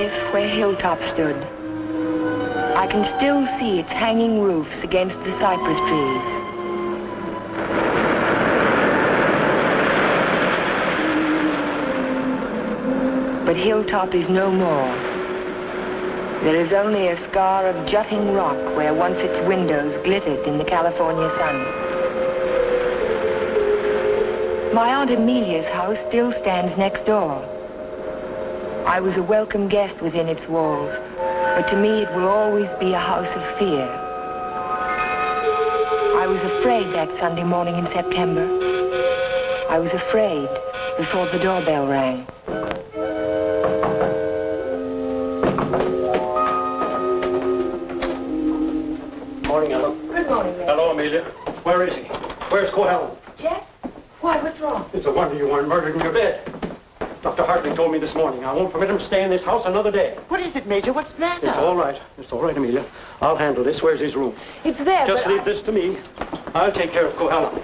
cliff where Hilltop stood. I can still see its hanging roofs against the cypress trees. But Hilltop is no more. There is only a scar of jutting rock where once its windows glittered in the California sun. My Aunt Amelia's house still stands next door. I was a welcome guest within its walls, but to me it will always be a house of fear. I was afraid that Sunday morning in September. I was afraid before the doorbell rang. Morning, Ellen. Good morning, Ray. Hello, Amelia. Where is he? Where's Cohalan? Jeff? Why, what's wrong? It's a wonder you weren't murdered in your bed. Dr. Hartley told me this morning I won't permit him to stay in this house another day. What is it, Major? What's the matter? It's all right. It's all right, Amelia. I'll handle this. Where's his room? It's there, Just but leave this to me. I'll take care of Cohalan.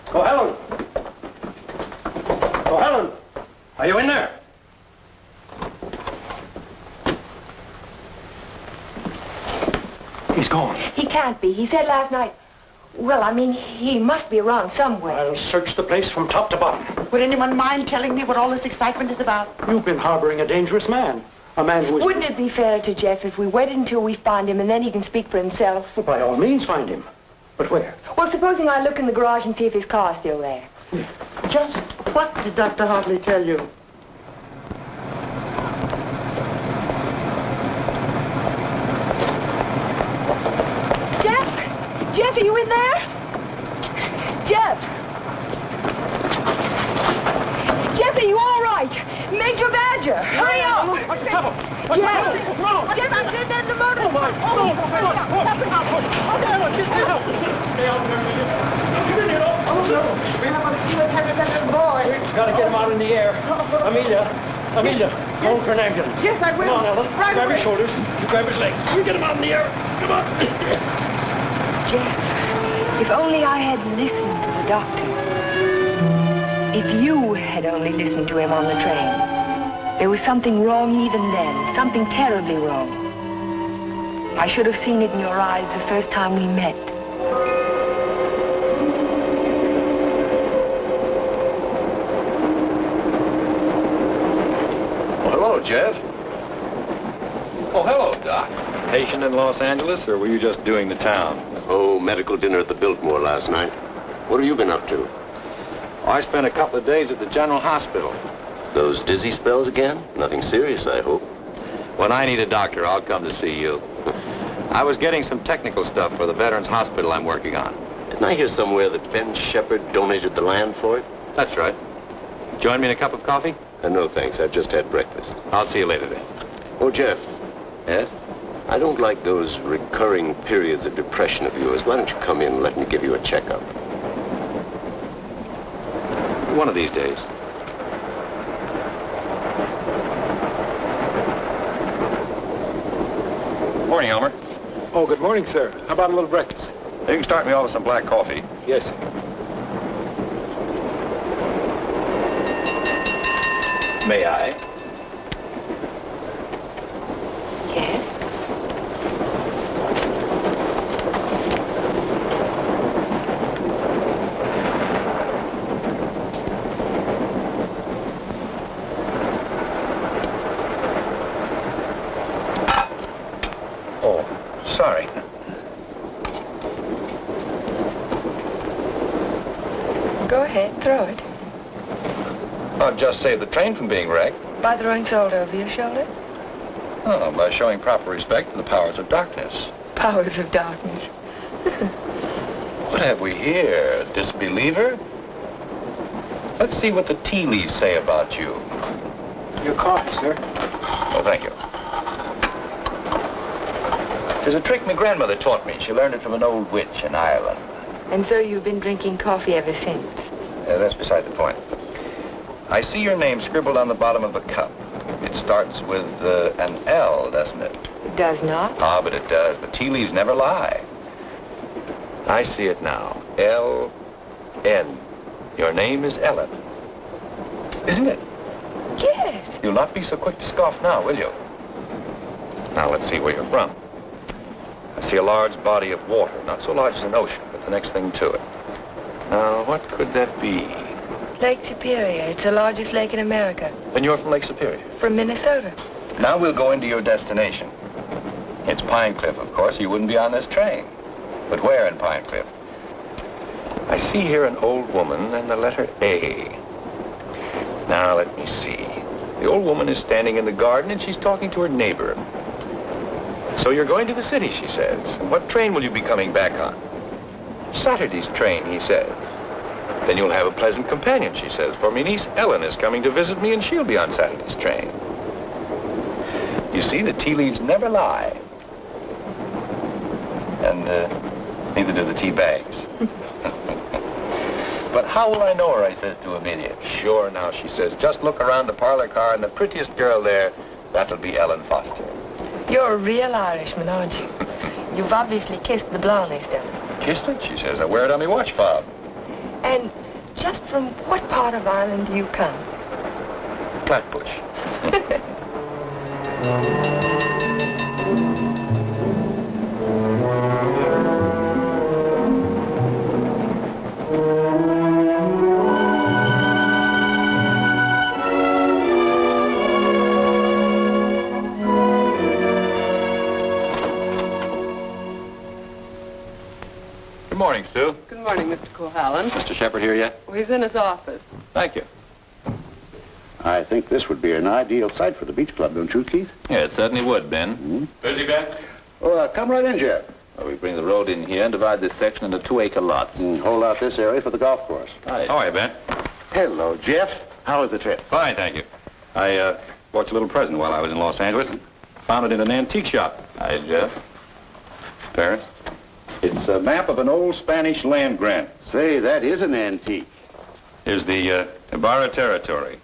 Cohalan! Cohalan! Are you in there? He's gone. He can't be. He said last night... Well, I mean, he must be around somewhere. I'll search the place from top to bottom. Would anyone mind telling me what all this excitement is about? You've been harboring a dangerous man. A man who is... Wouldn't it be fairer to Jeff if we waited until we find him and then he can speak for himself? Well, by all means, find him. But where? Well, supposing I look in the garage and see if his car's still there. Just what did Dr. Hartley tell you? Jeff, are you in there? Jeff! Jeff, are you all right? Major Badger, hurry up! What's the trouble? What's the trouble? What's wrong? Jeff, I'm sitting in the motor. Oh, my. Oh, Stay out there, Amelia. Come in here, We haven't seen what happened to that boy. We've got to get him out in the air. Amelia, call for an ambulance. Yes, I will. Come on, Ellen. Right grab away. his shoulders. You grab his legs. You get him out in the air. Come on. Jeff, if only I had listened to the doctor. If you had only listened to him on the train. There was something wrong even then, something terribly wrong. I should have seen it in your eyes the first time we met. Well, hello, Jeff. Oh, hello, Doc. Patient in Los Angeles, or were you just doing the town? Oh, medical dinner at the Biltmore last night. What have you been up to? I spent a couple of days at the General Hospital. Those dizzy spells again? Nothing serious, I hope. When I need a doctor, I'll come to see you. I was getting some technical stuff for the Veterans Hospital I'm working on. Didn't I hear somewhere that Ben Shepard donated the land for it? That's right. Join me in a cup of coffee? No, thanks. I've just had breakfast. I'll see you later then. Oh, Jeff, Yes? I don't like those recurring periods of depression of yours. Why don't you come in and let me give you a checkup? One of these days. Morning, Elmer. Oh, good morning, sir. How about a little breakfast? You can start me off with some black coffee. Yes, sir. May I? Yes? Oh, sorry. Go ahead, throw it. I've just saved the train from being wrecked. By throwing salt over your shoulder? Oh, by showing proper respect for the powers of darkness. Powers of darkness. What have we here? A disbeliever? Let's see what the tea leaves say about you. Your coffee, sir. Oh, thank you. There's a trick my grandmother taught me. She learned it from an old witch in Ireland. And so you've been drinking coffee ever since? That's beside the point. I see your name scribbled on the bottom of the cup. It starts with an L, doesn't it? It does not. Ah, but it does. The tea leaves never lie. I see it now. L-N. Your name is Ellen. Isn't it? Yes. You You'll not be so quick to scoff now, will you? Now, let's see where you're from. I see a large body of water. Not so large as an ocean, but the next thing to it. Now, what could that be? Lake Superior. It's the largest lake in America. And you're from Lake Superior? From Minnesota. Now we'll go into your destination. It's Pine Cliff, of course. You wouldn't be on this train. But where in Pine Cliff? I see here an old woman and the letter A. Now, let me see. The old woman is standing in the garden and she's talking to her neighbor. So you're going to the city, she says. And what train will you be coming back on? Saturday's train, he says. Then you'll have a pleasant companion, she says, for my niece Ellen is coming to visit me and she'll be on Saturday's train. You see, the tea leaves never lie. And neither do the tea bags. But how will I know her, I says to Amelia. Sure, now, she says, just look around the parlor car and the prettiest girl there, that'll be Ellen Foster. You're a real Irishman, aren't you? You've obviously kissed the blonde stone. Kissed it, she says. I wear it on my watch fob. And just from what part of Ireland do you come? Flatbush. Good morning, Sue. Good morning, Mr. Cohalan. Mr. Shepard here yet? Well, he's in his office. Thank you. I think this would be an ideal site for the beach club, don't you, Keith? Yeah, it certainly would, Ben. Busy, Ben? Oh, come right in, Jeff. Well, we bring the road in here and divide this section into 2-acre lots. Hold out this area for the golf course. Hi. How are you, Ben? Hello, Jeff. How was the trip? Fine, thank you. I bought you a little present while I was in Los Angeles. Found it in an antique shop. Hi, Jeff. Parents? It's a map of an old Spanish land grant. Say, that is an antique. Here's the Ibarra territory.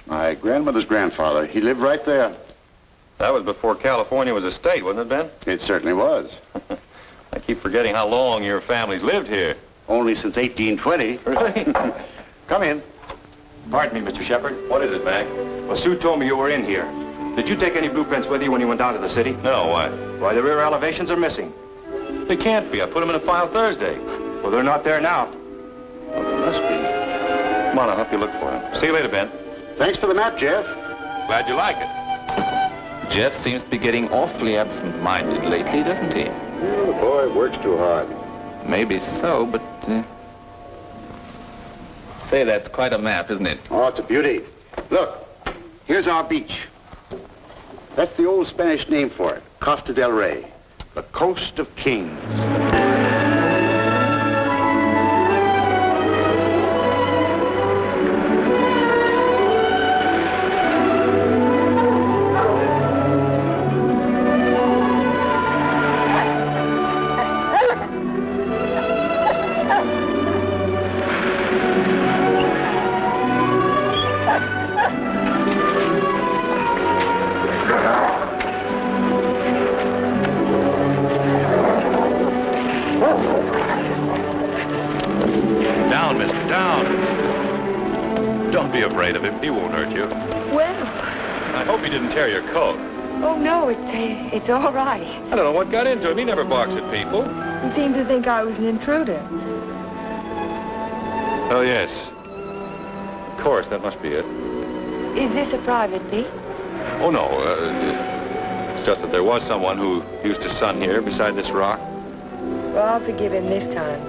My grandmother's grandfather, he lived right there. That was before California was a state, wasn't it, Ben? It certainly was. I keep forgetting how long your family's lived here. Only since 1820. Really? Come in. Pardon me, Mr. Shepard. What is it, Mac? Well, Sue told me you were in here. Did you take any blueprints with you when you went down to the city? No, why? Why, the rear elevations are missing. They can't be. I put them in a file Thursday. Well, they're not there now. Well, there must be. Come on, I'll help you look for them. See you later, Ben. Thanks for the map, Jeff. Glad you like it. Jeff seems to be getting awfully absent-minded lately, doesn't he? Well, the boy works too hard. Maybe so, but... Say, that's quite a map, isn't it? Oh, it's a beauty. Look, here's our beach. That's the old Spanish name for it, Costa del Rey, the Coast of Kings. Down, mister, down. Don't be afraid of him. He won't hurt you. Well, I hope he didn't tear your coat. oh no, it's all right. I don't know what got into him. He never barks at people. He seemed to think I was an intruder. Oh, yes. Of course, that must be it. Is this a private beach? Oh, no. It's just that there was someone who used to sun here beside this rock. Well, I'll forgive him this time.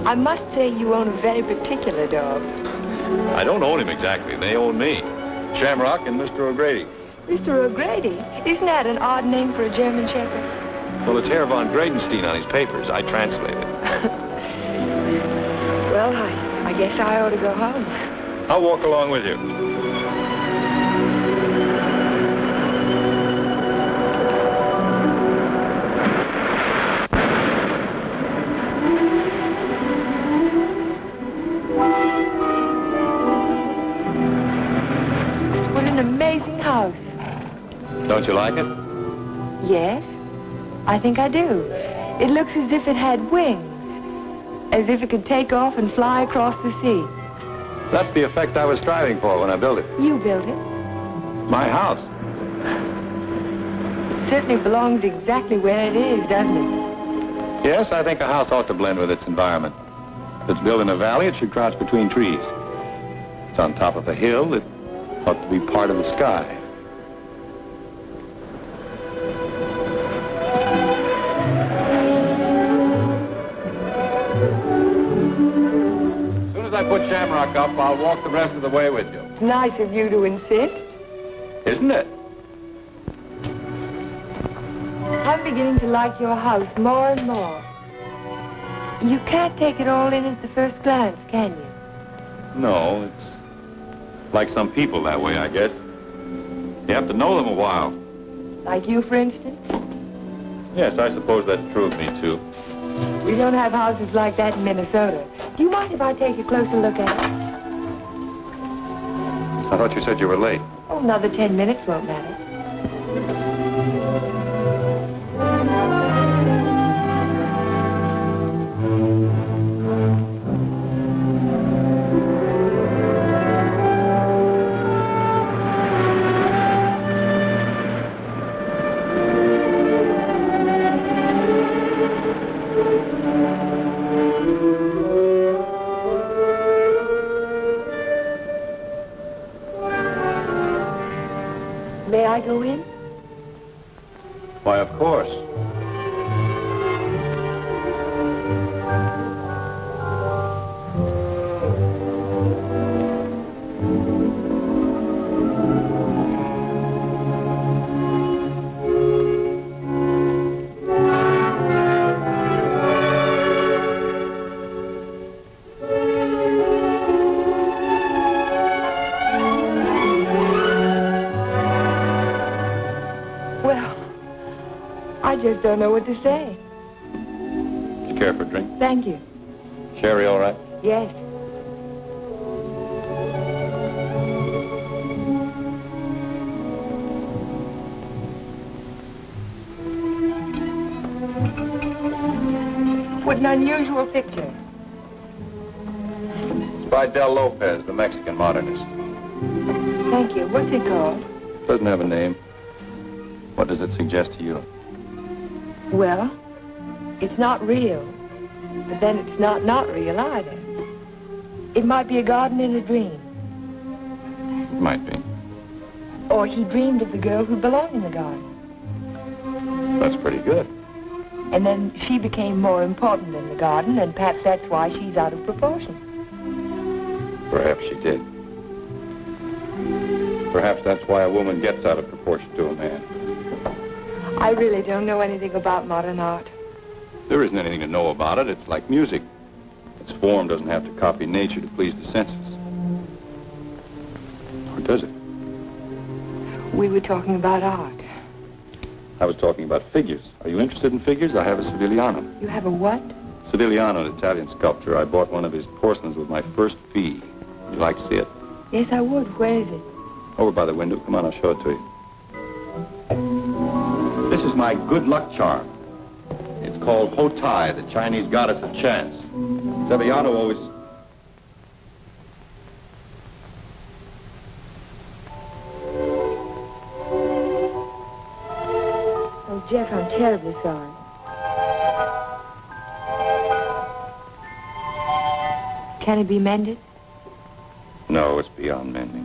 I must say you own a very particular dog. I don't own him exactly. They own me. Shamrock and Mr. O'Grady. Mr. O'Grady? Isn't that an odd name for a German Shepherd? Well, it's Herr von Gradenstein on his papers. I translated. Well, I guess I ought to go home. I'll walk along with you. What an amazing house. Don't you like it? Yes, I think I do. It looks as if it had wings. As if it could take off and fly across the sea. That's the effect I was striving for when I built it. You built it? My house. It certainly belongs exactly where it is, doesn't it? Yes, I think a house ought to blend with its environment. If it's built in a valley, it should crouch between trees. If it's on top of a hill, it ought to be part of the sky. As soon as I put Shamrock up, I'll walk the rest of the way with you. It's nice of you to insist. Isn't it? I'm beginning to like your house more and more. You can't take it all in at the first glance, can you? No, it's like some people that way, I guess. You have to know them a while. Like you, for instance? Yes, I suppose that's true of me, too. We don't have houses like that in Minnesota. Do you mind if I take a closer look at it? I thought you said you were late. Oh, another 10 minutes won't matter. May I go in? Why, of course. I just don't know what to say. You care for a drink? Thank you. Sherry, all right? Yes. What an unusual picture. It's by Del Lopez, the Mexican modernist. Thank you. What's it called? Doesn't have a name. What does it suggest to you? Well, it's not real, but then it's not real either. It might be a garden in a dream. It might be. Or he dreamed of the girl who belonged in the garden. That's pretty good. And then she became more important than the garden, and perhaps that's why she's out of proportion. Perhaps she did. Perhaps that's why a woman gets out of proportion to a man. I really don't know anything about modern art. There isn't anything to know about it. It's like music. Its form doesn't have to copy nature to please the senses. Or does it? We were talking about art. I was talking about figures. Are you interested in figures? I have a Sivigliano. You have a what? Sivigliano, an Italian sculptor. I bought one of his porcelains with my first fee. Would you like to see it? Yes, I would. Where is it? Over by the window. Come on, I'll show it to you. This is my good luck charm. It's called Hotai, the Chinese goddess of chance. Sevillano always... Oh, Jeff, I'm terribly sorry. Can it be mended? No, it's beyond mending.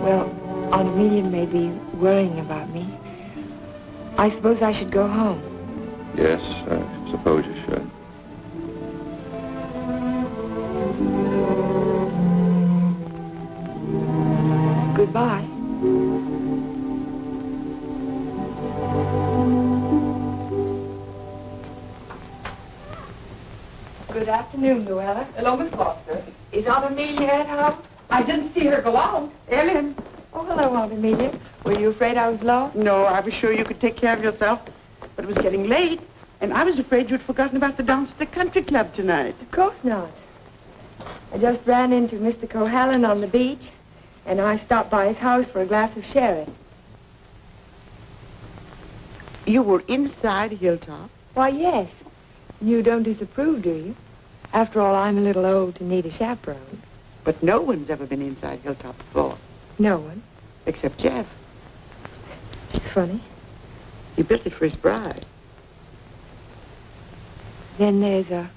Well, Aunt Amelia may be worrying about me. I suppose I should go home. Yes, I suppose you should. Goodbye. Good afternoon, Luella. Hello, Miss Foster. Is Aunt Amelia at home? I didn't see her go out. Ellen. Oh, hello, Aunt Amelia. Were you afraid I was lost? No, I was sure you could take care of yourself. But it was getting late, and I was afraid you'd forgotten about the dance at the country club tonight. Of course not. I just ran into Mr. Cohalan on the beach, and I stopped by his house for a glass of sherry. You were inside Hilltop? Why, yes. You don't disapprove, do you? After all, I'm a little old to need a chaperone. But no one's ever been inside Hilltop before, No one. except Jeff. It's funny. He built it for his bride. Then there's a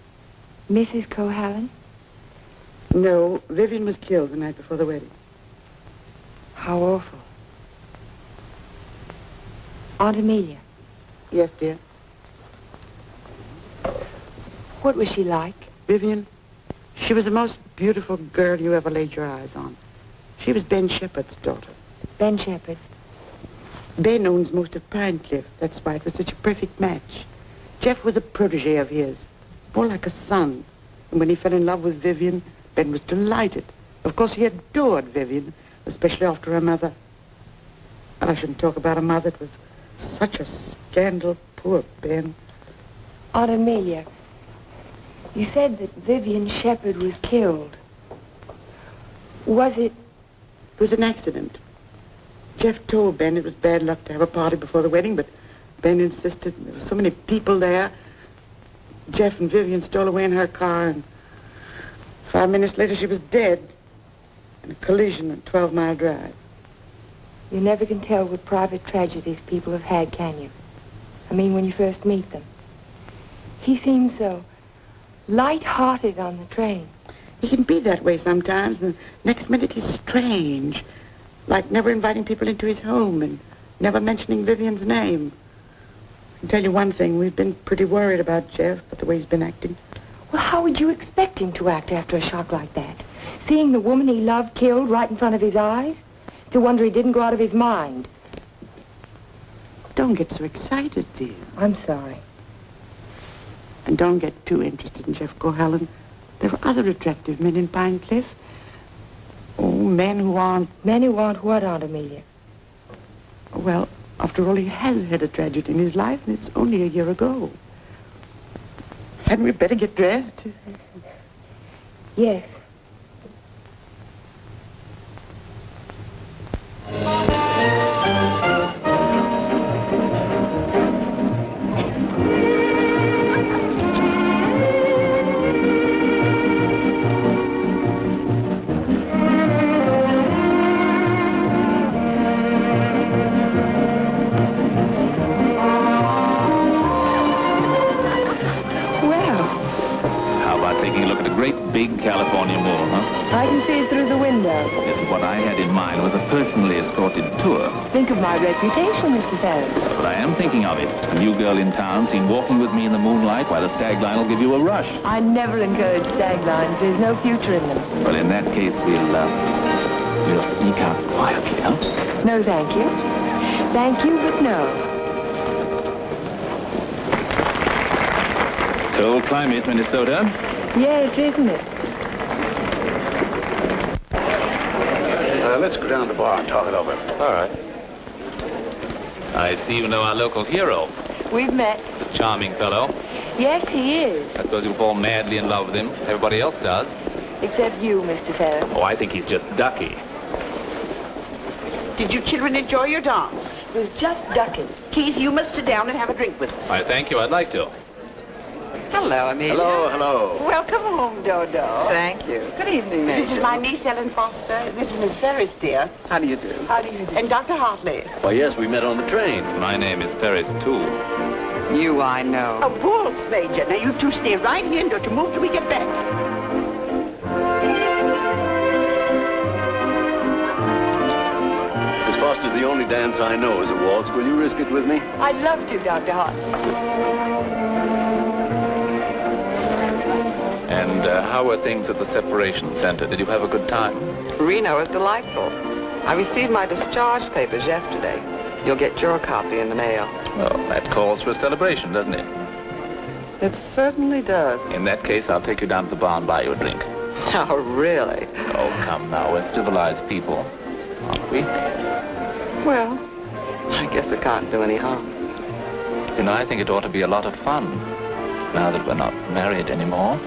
Mrs. Cohalan. No, Vivian was killed the night before the wedding. How awful. Aunt Amelia, Yes, dear. what was she like? Vivian, she was the most beautiful girl you ever laid your eyes on. She was Ben Shepherd's daughter. Ben Shepherd. Ben owns most of Pine Cliff. That's why it was such a perfect match. Jeff was a protege of his, more like a son. And when he fell in love with Vivian, Ben was delighted. Of course, he adored Vivian, especially after her mother. And I shouldn't talk about a mother. It was such a scandal. Poor Ben. Aunt Amelia, you said that Vivian Shepherd was killed. Was it? It was an accident. Jeff told Ben it was bad luck to have a party before the wedding, but Ben insisted. There were so many people there. Jeff and Vivian stole away in her car, and 5 minutes later she was dead in a collision on 12-Mile Drive. You never can tell what private tragedies people have had, can you? I mean, when you first meet them. He seemed so light-hearted on the train. He can be that way sometimes, and the next minute he's strange, like never inviting people into his home and never mentioning Vivian's name. I can tell you one thing, we've been pretty worried about Jeff, but the way he's been acting. Well, how would you expect him to act after a shock like that? Seeing the woman he loved killed right in front of his eyes? It's a wonder he didn't go out of his mind. Don't get so excited, dear. I'm sorry. And don't get too interested in Jeff Cohalan. There are other attractive men in Pine Cliff. Oh, men who aren't... Men who aren't what, Aunt Amelia? Well, after all, he has had a tragedy in his life, and it's only a year ago. Hadn't we better get dressed? Yes. Big California moon, huh? I can see it through the window. Yes, what I had in mind was a personally escorted tour. Think of my reputation, Mr. Ferris. But I am thinking of it. A new girl in town seen walking with me in the moonlight, why the stag line will give you a rush. I never encourage stag lines. There's no future in them. Well, in that case, we'll sneak out quietly, huh? No, thank you. Thank you, but no. Cold climate, Minnesota. Yes, isn't it? Let's go down to the bar and talk it over. All right. I see you know our local hero. We've met. A charming fellow. Yes, he is. I suppose you'll fall madly in love with him. Everybody else does. Except you, Mr. Ferris. Oh, I think he's just ducky. Did you children enjoy your dance? It was just ducking. Keith, you must sit down and have a drink with us. I thank you. I'd like to. Hello, Amelia. Hello, hello. Welcome home, Dodo. Thank you. Good evening, This is my niece, Ellen Foster. This is Miss Ferris, dear. How do you do? How do you do? And Dr. Hartley. Why, yes, we met on the train. My name is Ferris, too. You, I know. A waltz, Major. Now, you two stay right here and don't you move till we get back. Miss Foster, the only dance I know is a waltz. Will you risk it with me? I'd love to, Dr. Hartley. And how were things at the separation center? Did you have a good time? Reno is delightful. I received my discharge papers yesterday. You'll get your copy in the mail. Well, that calls for a celebration, doesn't it? It certainly does. In that case, I'll take you down to the bar and buy you a drink. Oh, really? Oh, come now. We're civilized people, aren't we? Well, I guess it can't do any harm. You know, I think it ought to be a lot of fun, now that we're not married anymore.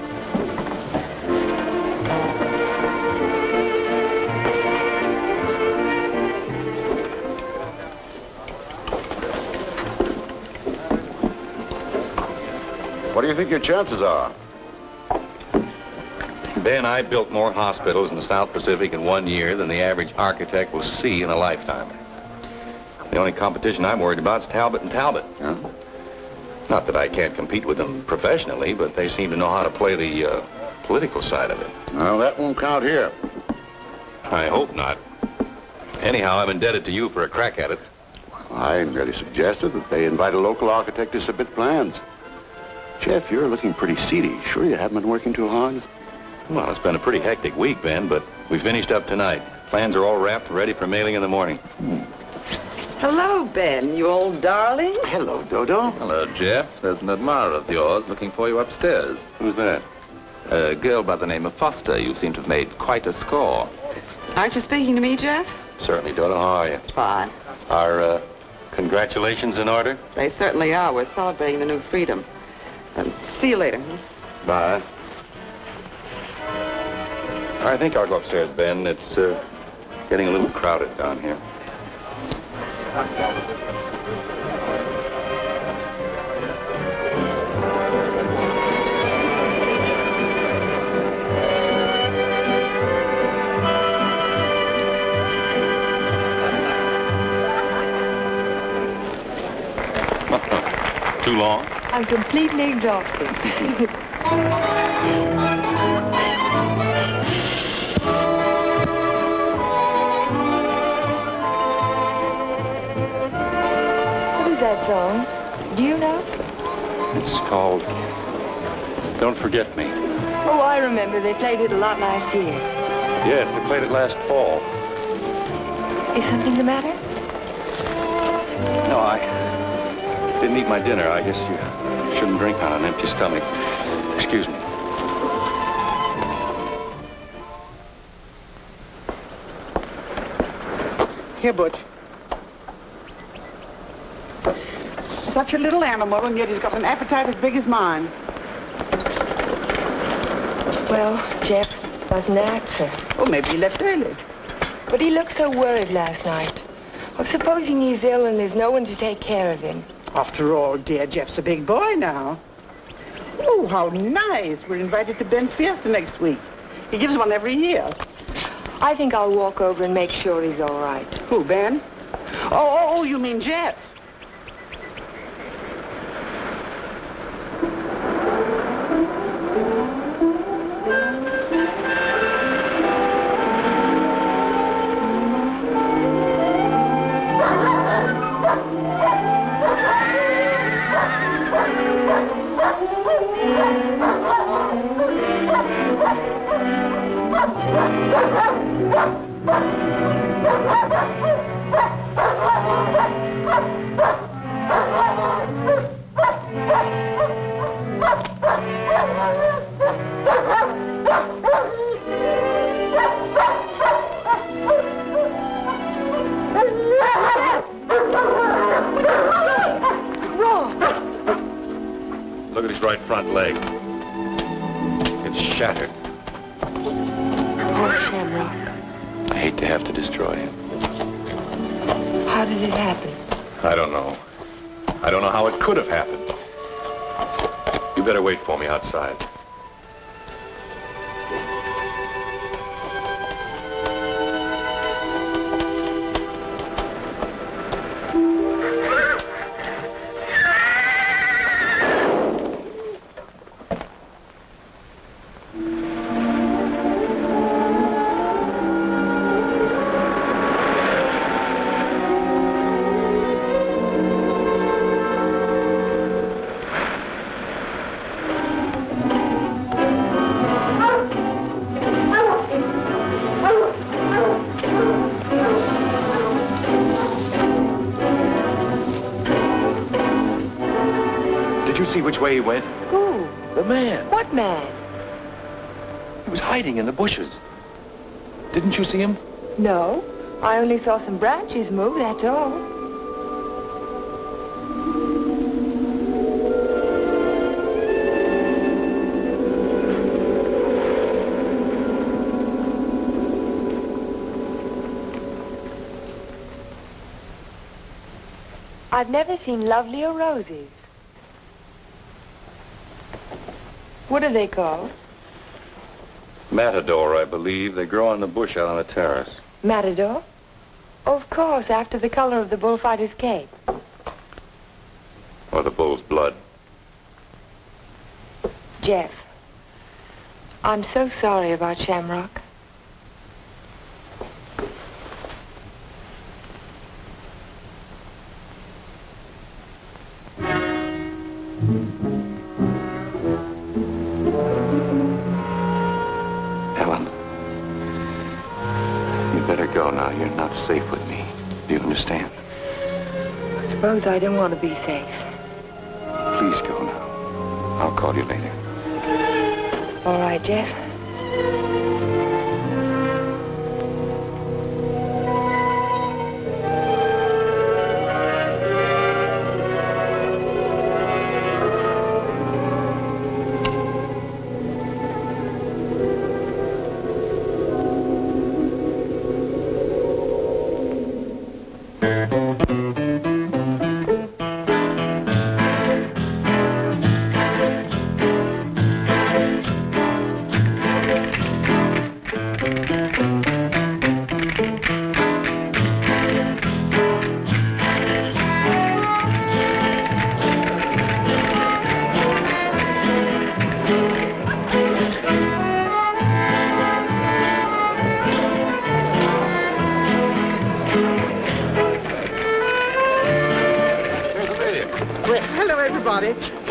What do you think your chances are? Ben, I built more hospitals in the South Pacific in 1 year than the average architect will see in a lifetime. The only competition I'm worried about is Talbot and Talbot. Huh? Not that I can't compete with them professionally, but they seem to know how to play the political side of it. Well, that won't count here. I hope not. Anyhow, I'm indebted to you for a crack at it. I merely suggested that they invite a local architect to submit plans. Jeff, you're looking pretty seedy. Sure you haven't been working too hard? Well, it's been a pretty hectic week, Ben, but we finished up tonight. Plans are all wrapped and ready for mailing in the morning. Hello, Ben, you old darling. Hello, Dodo. Hello, Jeff. There's an admirer of yours looking for you upstairs. Who's that? A girl by the name of Foster. You seem to have made quite a score. Aren't you speaking to me, Jeff? Certainly, Dodo. How are you? Fine. Are congratulations in order? They certainly are. We're celebrating the new freedom. See you later. Bye. I think I'll go upstairs, Ben. It's getting a little crowded down here. Too long? I'm completely exhausted. What is that song? Do you know? It's called Don't Forget Me. Oh, I remember. They played it a lot last year. Yes, they played it last fall. Is something the matter? No, I didn't eat my dinner. I guess you shouldn't drink on an empty stomach. Excuse me. Here, Butch. Such a little animal, and yet he's got an appetite as big as mine. Well, Jeff doesn't answer. Oh, maybe he left early. But he looked so worried last night. Well, supposing he's ill and there's no one to take care of him. After all, dear, Jeff's a big boy now. Oh, how nice. We're invited to Ben's fiesta next week. He gives one every year. I think I'll walk over and make sure he's all right. Who, Ben? Oh, you mean Jeff? Look at his right front leg. It's shattered. Poor Shamrock. I hate to have to destroy him. How did it happen? I don't know. I don't know how it could have happened. You better wait for me outside. See which way he went? Who? The man. What man? He was hiding in the bushes. Didn't you see him? No. I only saw some branches move, that's all. I've never seen lovelier roses. What are they called? Matador, I believe. They grow on the bush out on the terrace. Matador? Of course, after the color of the bullfighter's cape. Or the bull's blood. Jeff, I'm so sorry about Shamrock. Helen, you better go now. You're not safe with me. Do you understand? I suppose I don't want to be safe. Please go now. I'll call you later. All right, Jeff.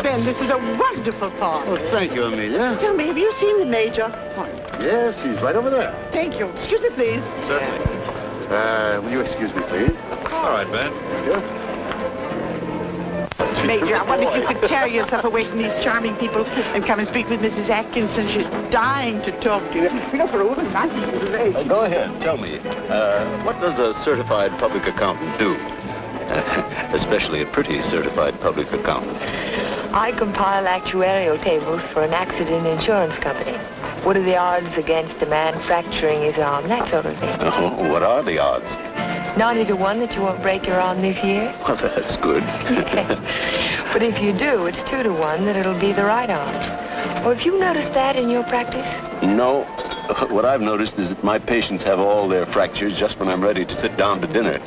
Ben, this is a wonderful park. Oh, thank you, Amelia. Tell me, have you seen the Major? Yes, he's right over there. Thank you. Excuse me, please. Certainly. Will you excuse me, please? All right, Ben. Major, I wonder if you could tear yourself away from these charming people and come and speak with Mrs. Atkinson. She's dying to talk to you. You know, for a woman, I think it's late. Go ahead. Tell me, what does a certified public accountant do? Especially a pretty certified public accountant. I compile actuarial tables for an accident insurance company. What are the odds against a man fracturing his arm? That sort of thing. Oh, what are the odds? 90 to 1 that you won't break your arm this year. Well, that's good. But if you do, it's 2 to 1 that it'll be the right arm. Or have you noticed that in your practice? No. What I've noticed is that my patients have all their fractures just when I'm ready to sit down to dinner.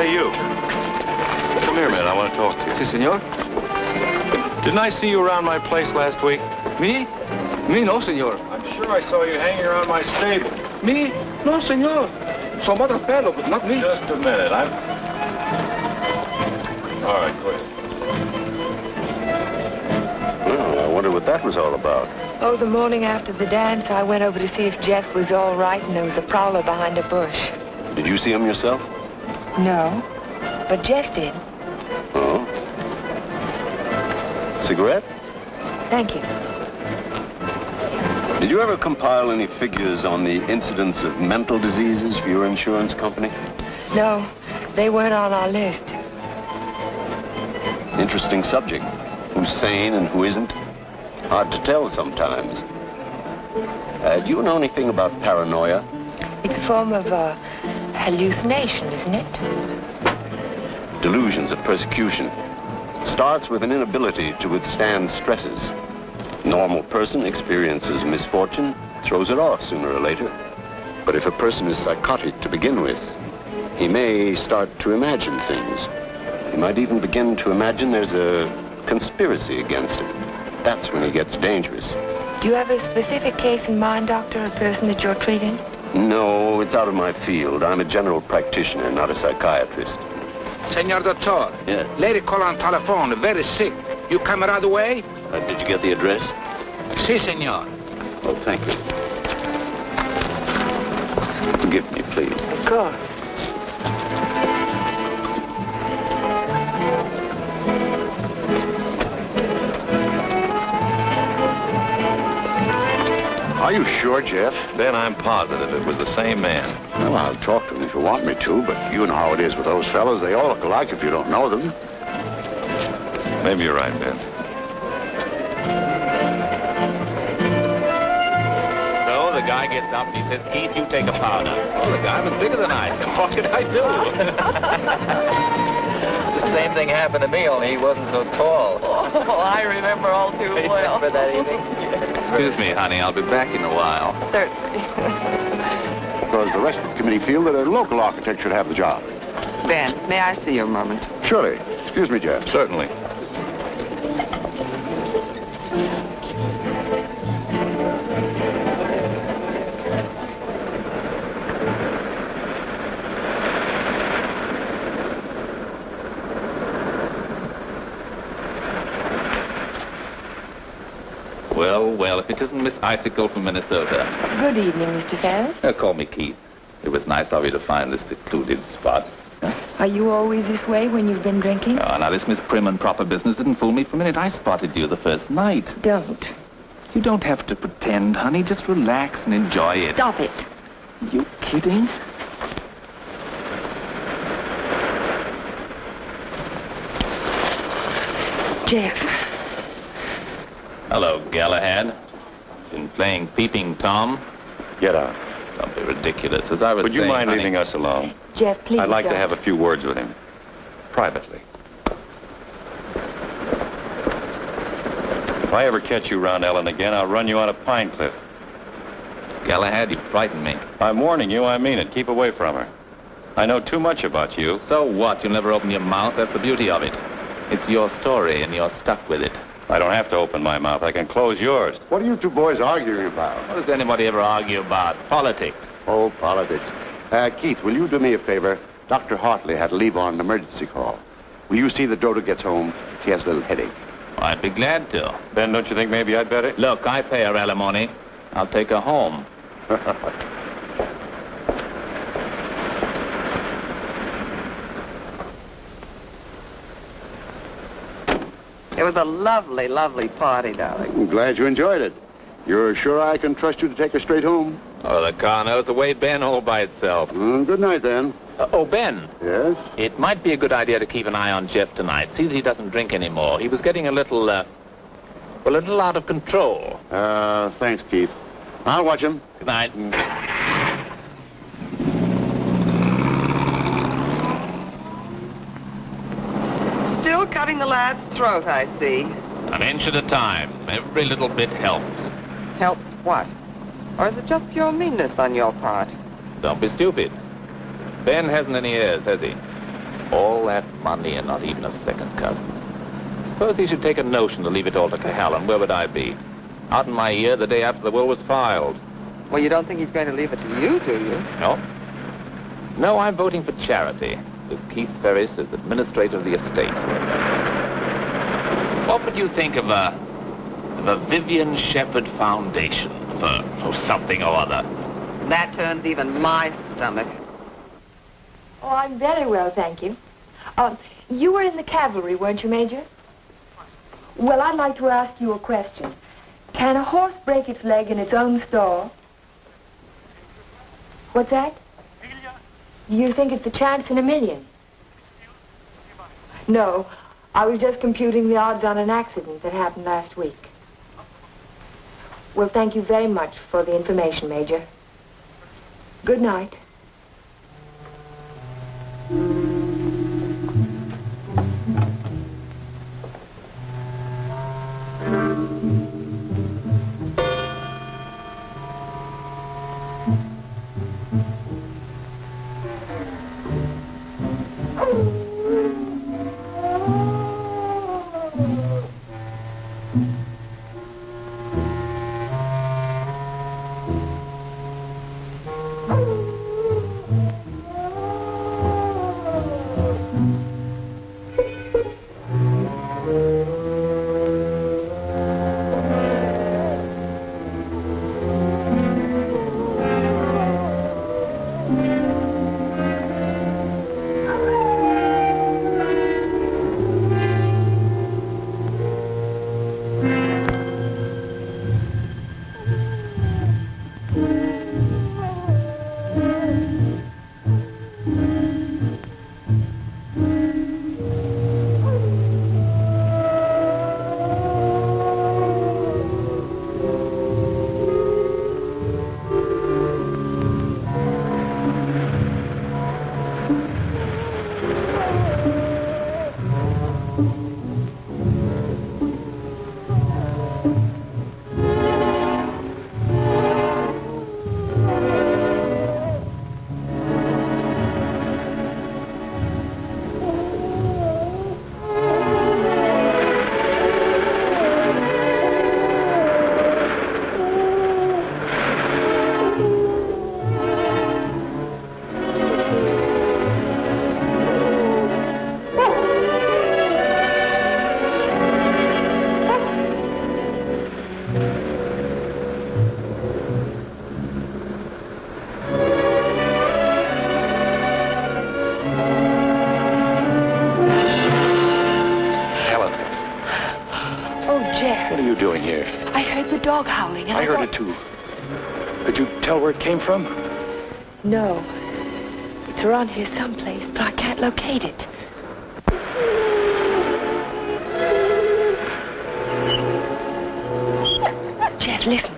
Hey, you. Come here a minute. I want to talk to you. Si, senor. Didn't I see you around my place last week? Me? Me, no, senor. I'm sure I saw you hanging around my stable. Me? No, senor. Some other fellow, but not me. Just a minute. All right, go ahead. Well, I wonder what that was all about. Oh, the morning after the dance, I went over to see if Jeff was all right, and there was a prowler behind a bush. Did you see him yourself? No, but Jeff did. Oh. Cigarette? Thank you. Did you ever compile any figures on the incidence of mental diseases for your insurance company? No, they weren't on our list. Interesting subject. Who's sane and who isn't? Hard to tell sometimes. Do you know anything about paranoia? It's a form of hallucination, isn't it? Delusions of persecution. Starts with an inability to withstand stresses. Normal person experiences misfortune, throws it off sooner or later. But if a person is psychotic to begin with, he may start to imagine things. He might even begin to imagine there's a conspiracy against him. That's when he gets dangerous. Do you have a specific case in mind, Doctor, a person that you're treating? No, it's out of my field. I'm a general practitioner, not a psychiatrist. Senor Doctor. Yeah. Lady call on telephone, very sick. You come right away? Did you get the address? Si, senor. Oh, thank you. Forgive me, please. Of course. Are you sure, Jeff? Ben, I'm positive it was the same man. Well, I'll talk to them if you want me to, but you know how it is with those fellows. They all look alike if you don't know them. Maybe you're right, Ben. So the guy gets up and he says, Keith, you take a powder. Oh, the guy was bigger than I. So what could I do? Same thing happened to me, only he wasn't so tall. Oh, I remember all too well. Remember that evening? Excuse me, honey. I'll be back in a while. Certainly. Because the rest of the committee feel that a local architect should have the job. Ben, may I see you a moment? Surely. Excuse me, Jeff. Certainly. Well, if it isn't Miss Icicle from Minnesota. Good evening, Mr. Ferris. Call me Keith. It was nice of you to find this secluded spot. Are you always this way when you've been drinking? Oh, now this Miss Prim and Proper business didn't fool me for a minute. I spotted you the first night. Don't. You don't have to pretend, honey. Just relax and enjoy it. Stop it. You kidding? Jeff. Hello, Galahad. Been playing Peeping Tom? Get out. Don't be ridiculous. As I was Would you saying, mind honey, leaving us alone? Jeff, please I'd like to don't. have a few words with him. Privately. If I ever catch you around Ellen again, I'll run you out of Pine Cliff. Galahad, you frighten me. I'm warning you, I mean it. Keep away from her. I know too much about you. So what? You'll never open your mouth. That's the beauty of it. It's your story, and you're stuck with it. I don't have to open my mouth. I can close yours. What are you two boys arguing about? What does anybody ever argue about? Politics. Oh, politics. Keith, will you do me a favor? Dr. Hartley had to leave on an emergency call. Will you see that Dodo gets home? She has a little headache. I'd be glad to. Ben, don't you think maybe I'd better? Look, I pay her alimony. I'll take her home. It was a lovely, lovely party, darling. I'm glad you enjoyed it. You're sure I can trust you to take her straight home? Oh, the car knows the way Ben all by itself. Good night, then. Oh, Ben. Yes? It might be a good idea to keep an eye on Jeff tonight. See that he doesn't drink anymore. He was getting a little out of control. Thanks, Keith. I'll watch him. Good night. Still cutting the lad's throat, I see. An inch at a time. Every little bit helps. Helps what? Or is it just pure meanness on your part? Don't be stupid. Ben hasn't any heirs, has he? All that money and not even a second cousin. Suppose he should take a notion to leave it all to Cohalan. Where would I be? Out in my ear the day after the will was filed. Well, you don't think he's going to leave it to you, do you? No. No, I'm voting for charity, with Keith Ferris as administrator of the estate. What would you think of a Vivian Shepherd Foundation for something or other? That turns even my stomach. Oh, I'm very well, thank you. You were in the cavalry, weren't you, Major? Well, I'd like to ask you a question. Can a horse break its leg in its own stall? What's that? You think it's a chance in a million? No, I was just computing the odds on an accident that happened last week. Well, thank you very much for the information, Major. Good night. dog howling, and I heard thought... it too. Could you tell where it came from? No. It's around here someplace, but I can't locate it. Jeff, listen.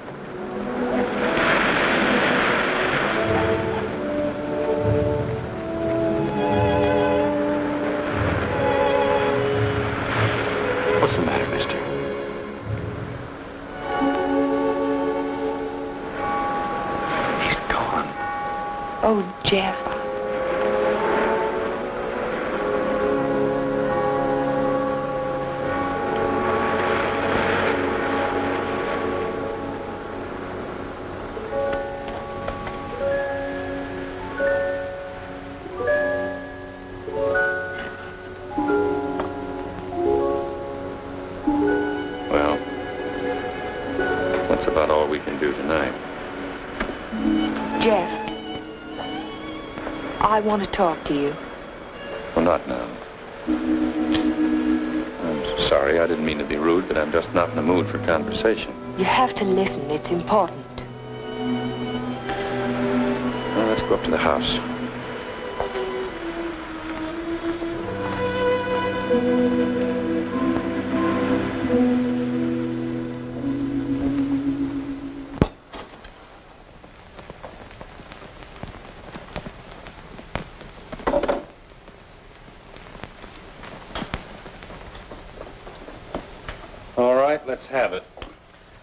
What's the matter, mister? He's gone. Oh, Jeff. Well, that's about all we can do tonight. Jeff. I want to talk to you. Well, not now. I'm sorry, I didn't mean to be rude, but I'm just not in the mood for conversation. You have to listen. It's important. Well, let's go up to the house. All right, let's have it.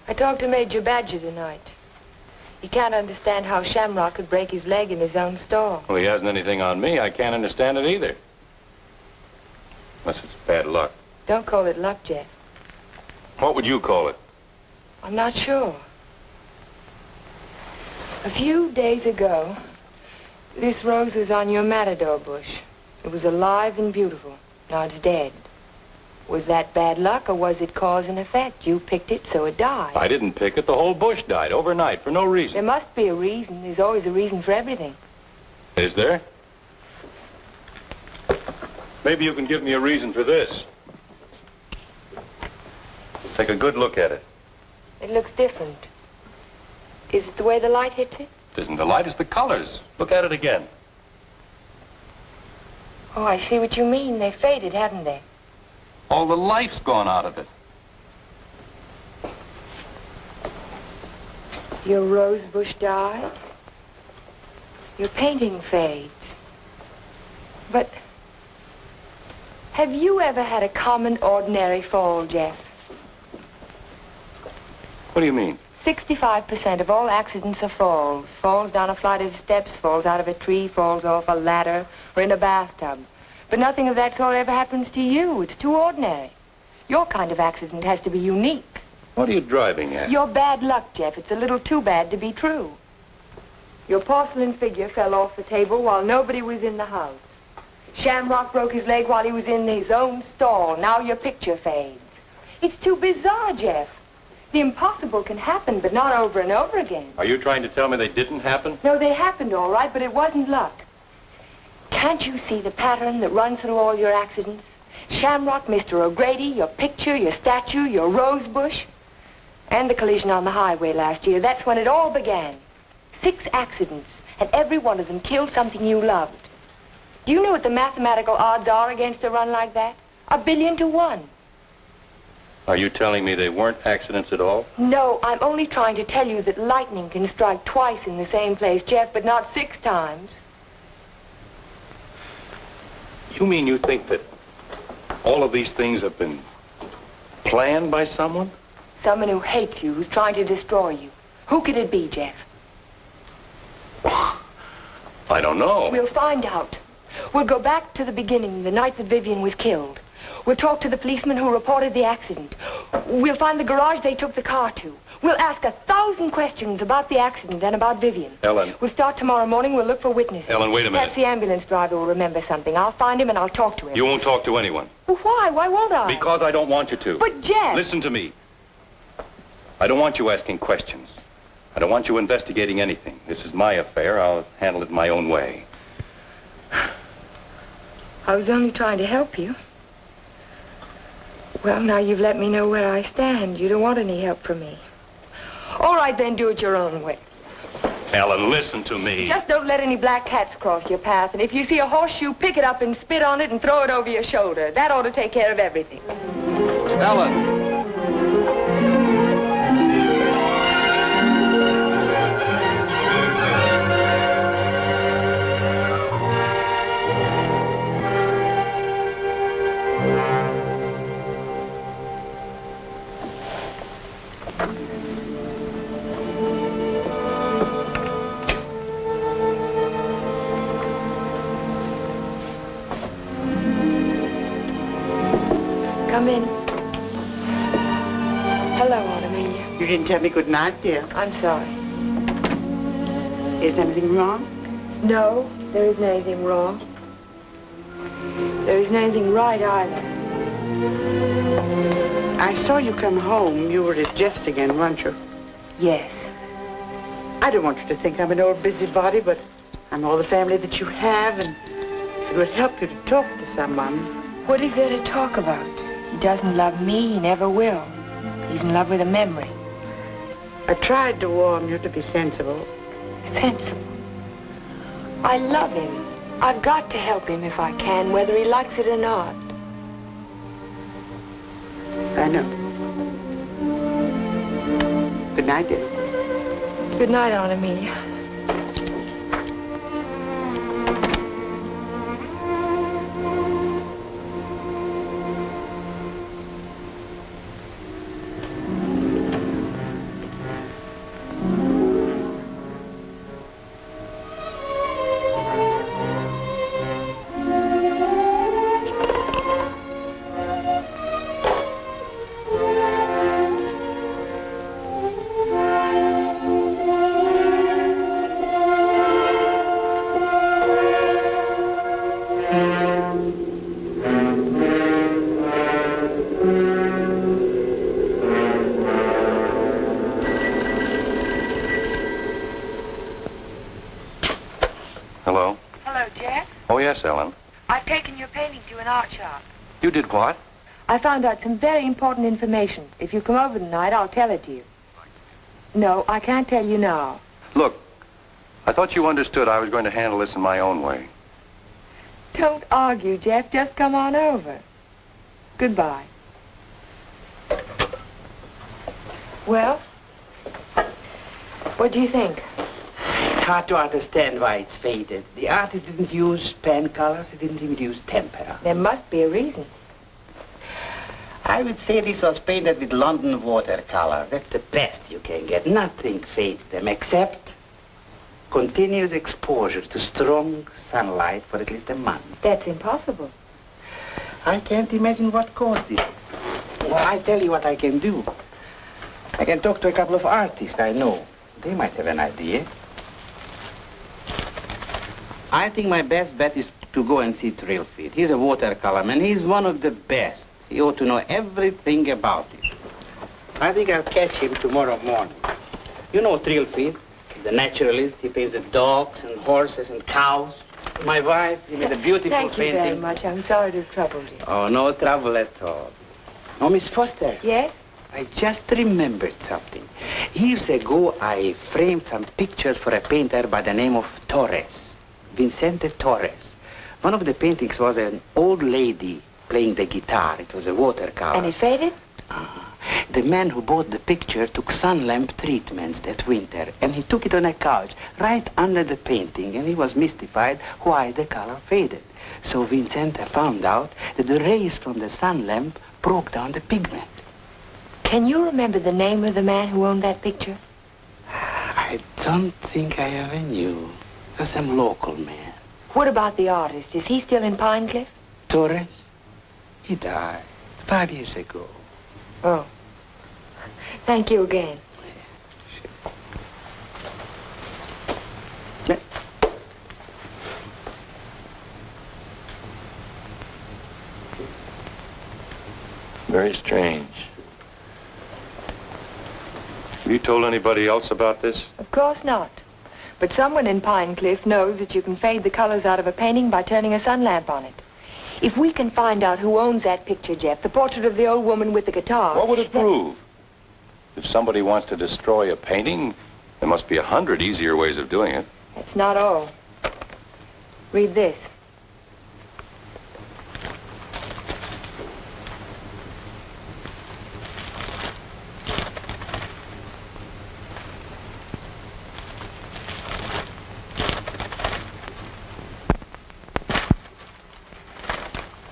I talked to Major Badger tonight. He can't understand how Shamrock could break his leg in his own stall. Well, he hasn't anything on me. I can't understand it either. Unless it's bad luck. Don't call it luck, Jeff. What would you call it? I'm not sure. A few days ago, this rose was on your matador bush. It was alive and beautiful. Now it's dead. Was that bad luck, or was it cause and effect? You picked it, so it died. I didn't pick it. The whole bush died overnight for no reason. There must be a reason. There's always a reason for everything. Is there? Maybe you can give me a reason for this. Take a good look at it. It looks different. Is it the way the light hits it? It isn't the light, it's the colors. Look at it again. Oh, I see what you mean. They faded, haven't they? All the life's gone out of it. Your rose bush dies. Your painting fades. But have you ever had a common, ordinary fall, Jeff? What do you mean? 65% of all accidents are falls. Falls down a flight of steps, falls out of a tree, falls off a ladder, or in a bathtub. But nothing of that sort ever happens to you. It's too ordinary. Your kind of accident has to be unique. What are you driving at? Your bad luck, Jeff. It's a little too bad to be true. Your porcelain figure fell off the table while nobody was in the house. Shamrock broke his leg while he was in his own stall. Now your picture fades. It's too bizarre, Jeff. The impossible can happen, but not over and over again. Are you trying to tell me they didn't happen? No, they happened all right, but it wasn't luck. Can't you see the pattern that runs through all your accidents? Shamrock, Mr. O'Grady, your picture, your statue, your rose bush, and the collision on the highway last year. That's when it all began. 6 accidents, and every one of them killed something you loved. Do you know what the mathematical odds are against a run like that? 1 billion to 1. Are you telling me they weren't accidents at all? No, I'm only trying to tell you that lightning can strike twice in the same place, Jeff, but not 6 times. You mean you think that all of these things have been planned by someone? Someone who hates you, who's trying to destroy you. Who could it be, Jeff? I don't know. We'll find out. We'll go back to the beginning, the night that Vivian was killed. We'll talk to the policeman who reported the accident. We'll find the garage they took the car to. We'll ask 1,000 questions about the accident and about Vivian. Ellen. We'll start tomorrow morning. We'll look for witnesses. Ellen, wait a minute. Perhaps the ambulance driver will remember something. I'll find him and I'll talk to him. You won't talk to anyone. Well, why? Why won't I? Because I don't want you to. But, Jeff... Listen to me. I don't want you asking questions. I don't want you investigating anything. This is my affair. I'll handle it my own way. I was only trying to help you. Well, now you've let me know where I stand. You don't want any help from me. All right, then, do it your own way. Ellen, listen to me. Just don't let any black cats cross your path. And if you see a horseshoe, pick it up and spit on it and throw it over your shoulder. That ought to take care of everything. Ellen. Come in. Hello, Aunt Amelia. You didn't tell me good night, dear. I'm sorry. Is anything wrong? No, there isn't anything wrong. There isn't anything right either. I saw you come home. You were at Jeff's again, weren't you? Yes. I don't want you to think I'm an old busybody, but I'm all the family that you have, and it would help you to talk to someone. What is there to talk about? He doesn't love me. He never will. He's in love with a memory. I tried to warn you to be sensible. Sensible. I love him. I've got to help him if I can, whether he likes it or not. I know. Good night, dear. Good night, Aunt Amelia. Hello? Hello, Jack. Oh, yes, Ellen. I've taken your painting to an art shop. You did what? I found out some very important information. If you come over tonight, I'll tell it to you. No, I can't tell you now. Look, I thought you understood I was going to handle this in my own way. Don't argue, Jeff. Just come on over. Goodbye. Well, what do you think? It's hard to understand why it's faded. The artist didn't use pen colors, he didn't even use tempera. There must be a reason. I would say this was painted with London watercolor. That's the best you can get. Nothing fades them except continuous exposure to strong sunlight for at least a month. That's impossible. I can't imagine what caused it. Well, I tell you what I can do. I can talk to a couple of artists I know. They might have an idea. I think my best bet is to go and see Trilfit. He's a watercolor man. He's one of the best. He ought to know everything about it. I think I'll catch him tomorrow morning. You know Trilfit, the naturalist. He paints the dogs and horses and cows. My wife, he made a beautiful Thank you painting. very much. I'm sorry to have troubled you. Oh, no trouble at all. Oh, Miss Foster. Yes? I just remembered something. Years ago, I framed some pictures for a painter by the name of Torres, Vicente Torres. One of the paintings was an old lady playing the guitar. It was a watercolor. And it faded? The man who bought the picture took sun lamp treatments that winter, and he took it on a couch right under the painting, and he was mystified why the color faded. So Vicente found out that the rays from the sun lamp broke down the pigment. Can you remember the name of the man who owned that picture? I don't think I ever knew. It was some local man. What about the artist? Is he still in Pine Cliff? Torres? He died 5 years ago. Oh. Thank you again. Very strange. Have you told anybody else about this? Of course not. But someone in Pine Cliff knows that you can fade the colors out of a painting by turning a sun lamp on it. If we can find out who owns that picture, Jeff, the portrait of the old woman with the guitar... What would it prove? If somebody wants to destroy a painting, there must be 100 easier ways of doing it. That's not all. Read this.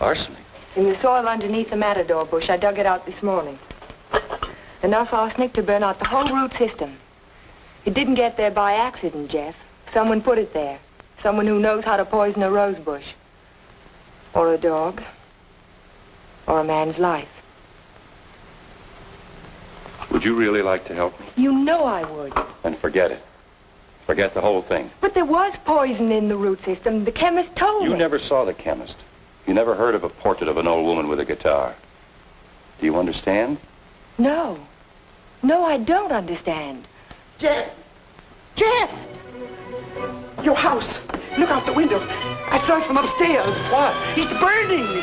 Arsenic? In the soil underneath the matador bush, I dug it out this morning. Enough arsenic to burn out the whole root system. It didn't get there by accident, Jeff. Someone put it there. Someone who knows how to poison a rose bush. Or a dog. Or a man's life. Would you really like to help me? You know I would. Then forget it. Forget the whole thing. But there was poison in the root system. The chemist told me. You never saw the chemist. You never heard of a portrait of an old woman with a guitar. Do you understand? No. No, I don't understand. Jeff! Jeff! Your house. Look out the window. I saw it from upstairs. What? It's burning.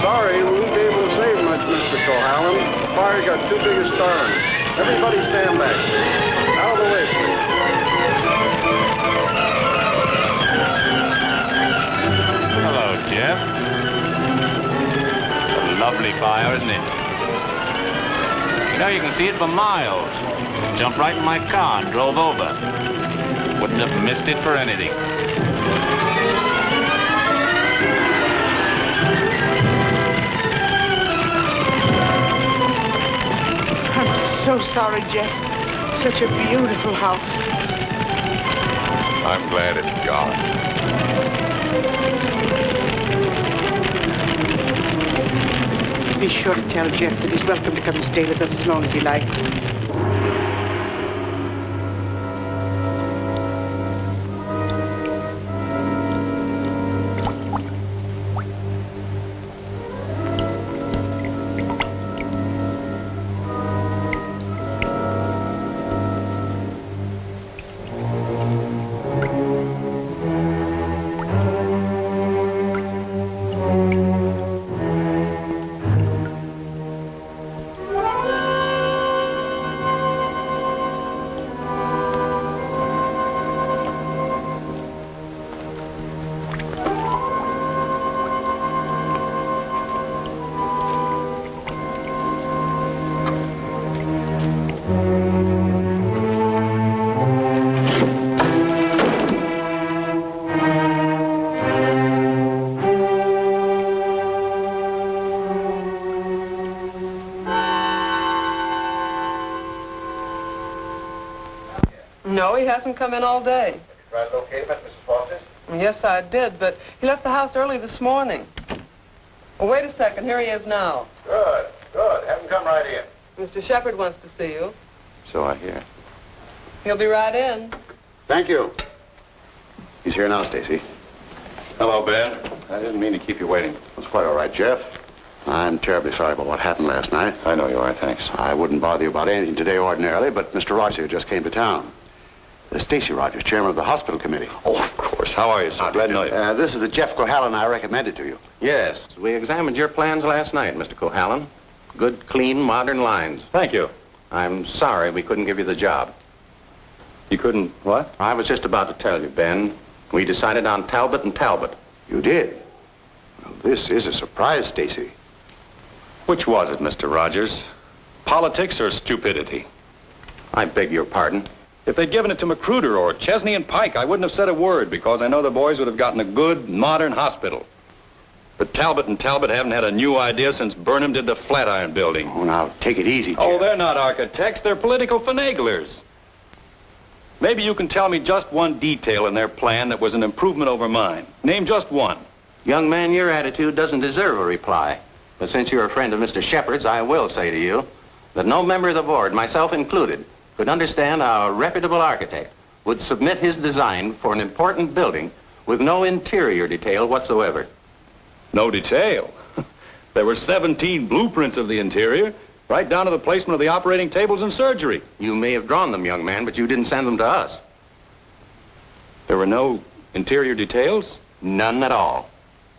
Sorry, we won't be able to save much, Mr. Cohalan. The fire got too big a start. Everybody stand back. Out of the way, please. Hello, Jeff. A lovely fire, isn't it? You know, you can see it for miles. Jumped right in my car and drove over. Wouldn't have missed it for anything. I'm so sorry, Jeff. Such a beautiful house. I'm glad it's gone. Be sure to tell Jeff that he's welcome to come and stay with us as long as he likes. No, he hasn't come in all day. Did you try to locate him at Mrs. Foster's? Yes, I did, but he left the house early this morning. Well, wait a second. Here he is now. Good, good. Have him come right in. Mr. Shepard wants to see you. So I hear. He'll be right in. Thank you. He's here now, Stacy. Hello, Ben. I didn't mean to keep you waiting. It's quite all right, Jeff. I'm terribly sorry about what happened last night. I know you are, thanks. I wouldn't bother you about anything today ordinarily, but Mr. Rogers just came to town. Stacy Rogers, chairman of the hospital committee. Oh, of course. How are you, sir? Glad to know you. This is the Jeff Cohalan I recommended to you. Yes, we examined your plans last night, Mr. Cohalan. Good, clean, modern lines. Thank you. I'm sorry we couldn't give you the job. You couldn't what? I was just about to tell you, Ben. We decided on Talbot and Talbot. You did? Well, this is a surprise, Stacy. Which was it, Mr. Rogers? Politics or stupidity? I beg your pardon? If they'd given it to Magruder or Chesney and Pike, I wouldn't have said a word because I know the boys would have gotten a good, modern hospital. But Talbot and Talbot haven't had a new idea since Burnham did the Flatiron Building. Oh, now, take it easy, Jeff. Oh, they're not architects. They're political finaglers. Maybe you can tell me just one detail in their plan that was an improvement over mine. Name just one. Young man, your attitude doesn't deserve a reply. But since you're a friend of Mr. Shepard's, I will say to you that no member of the board, myself included, could understand how a reputable architect would submit his design for an important building with no interior detail whatsoever. No detail? There were 17 blueprints of the interior, right down to the placement of the operating tables and surgery. You may have drawn them, young man, but you didn't send them to us. There were no interior details? None at all.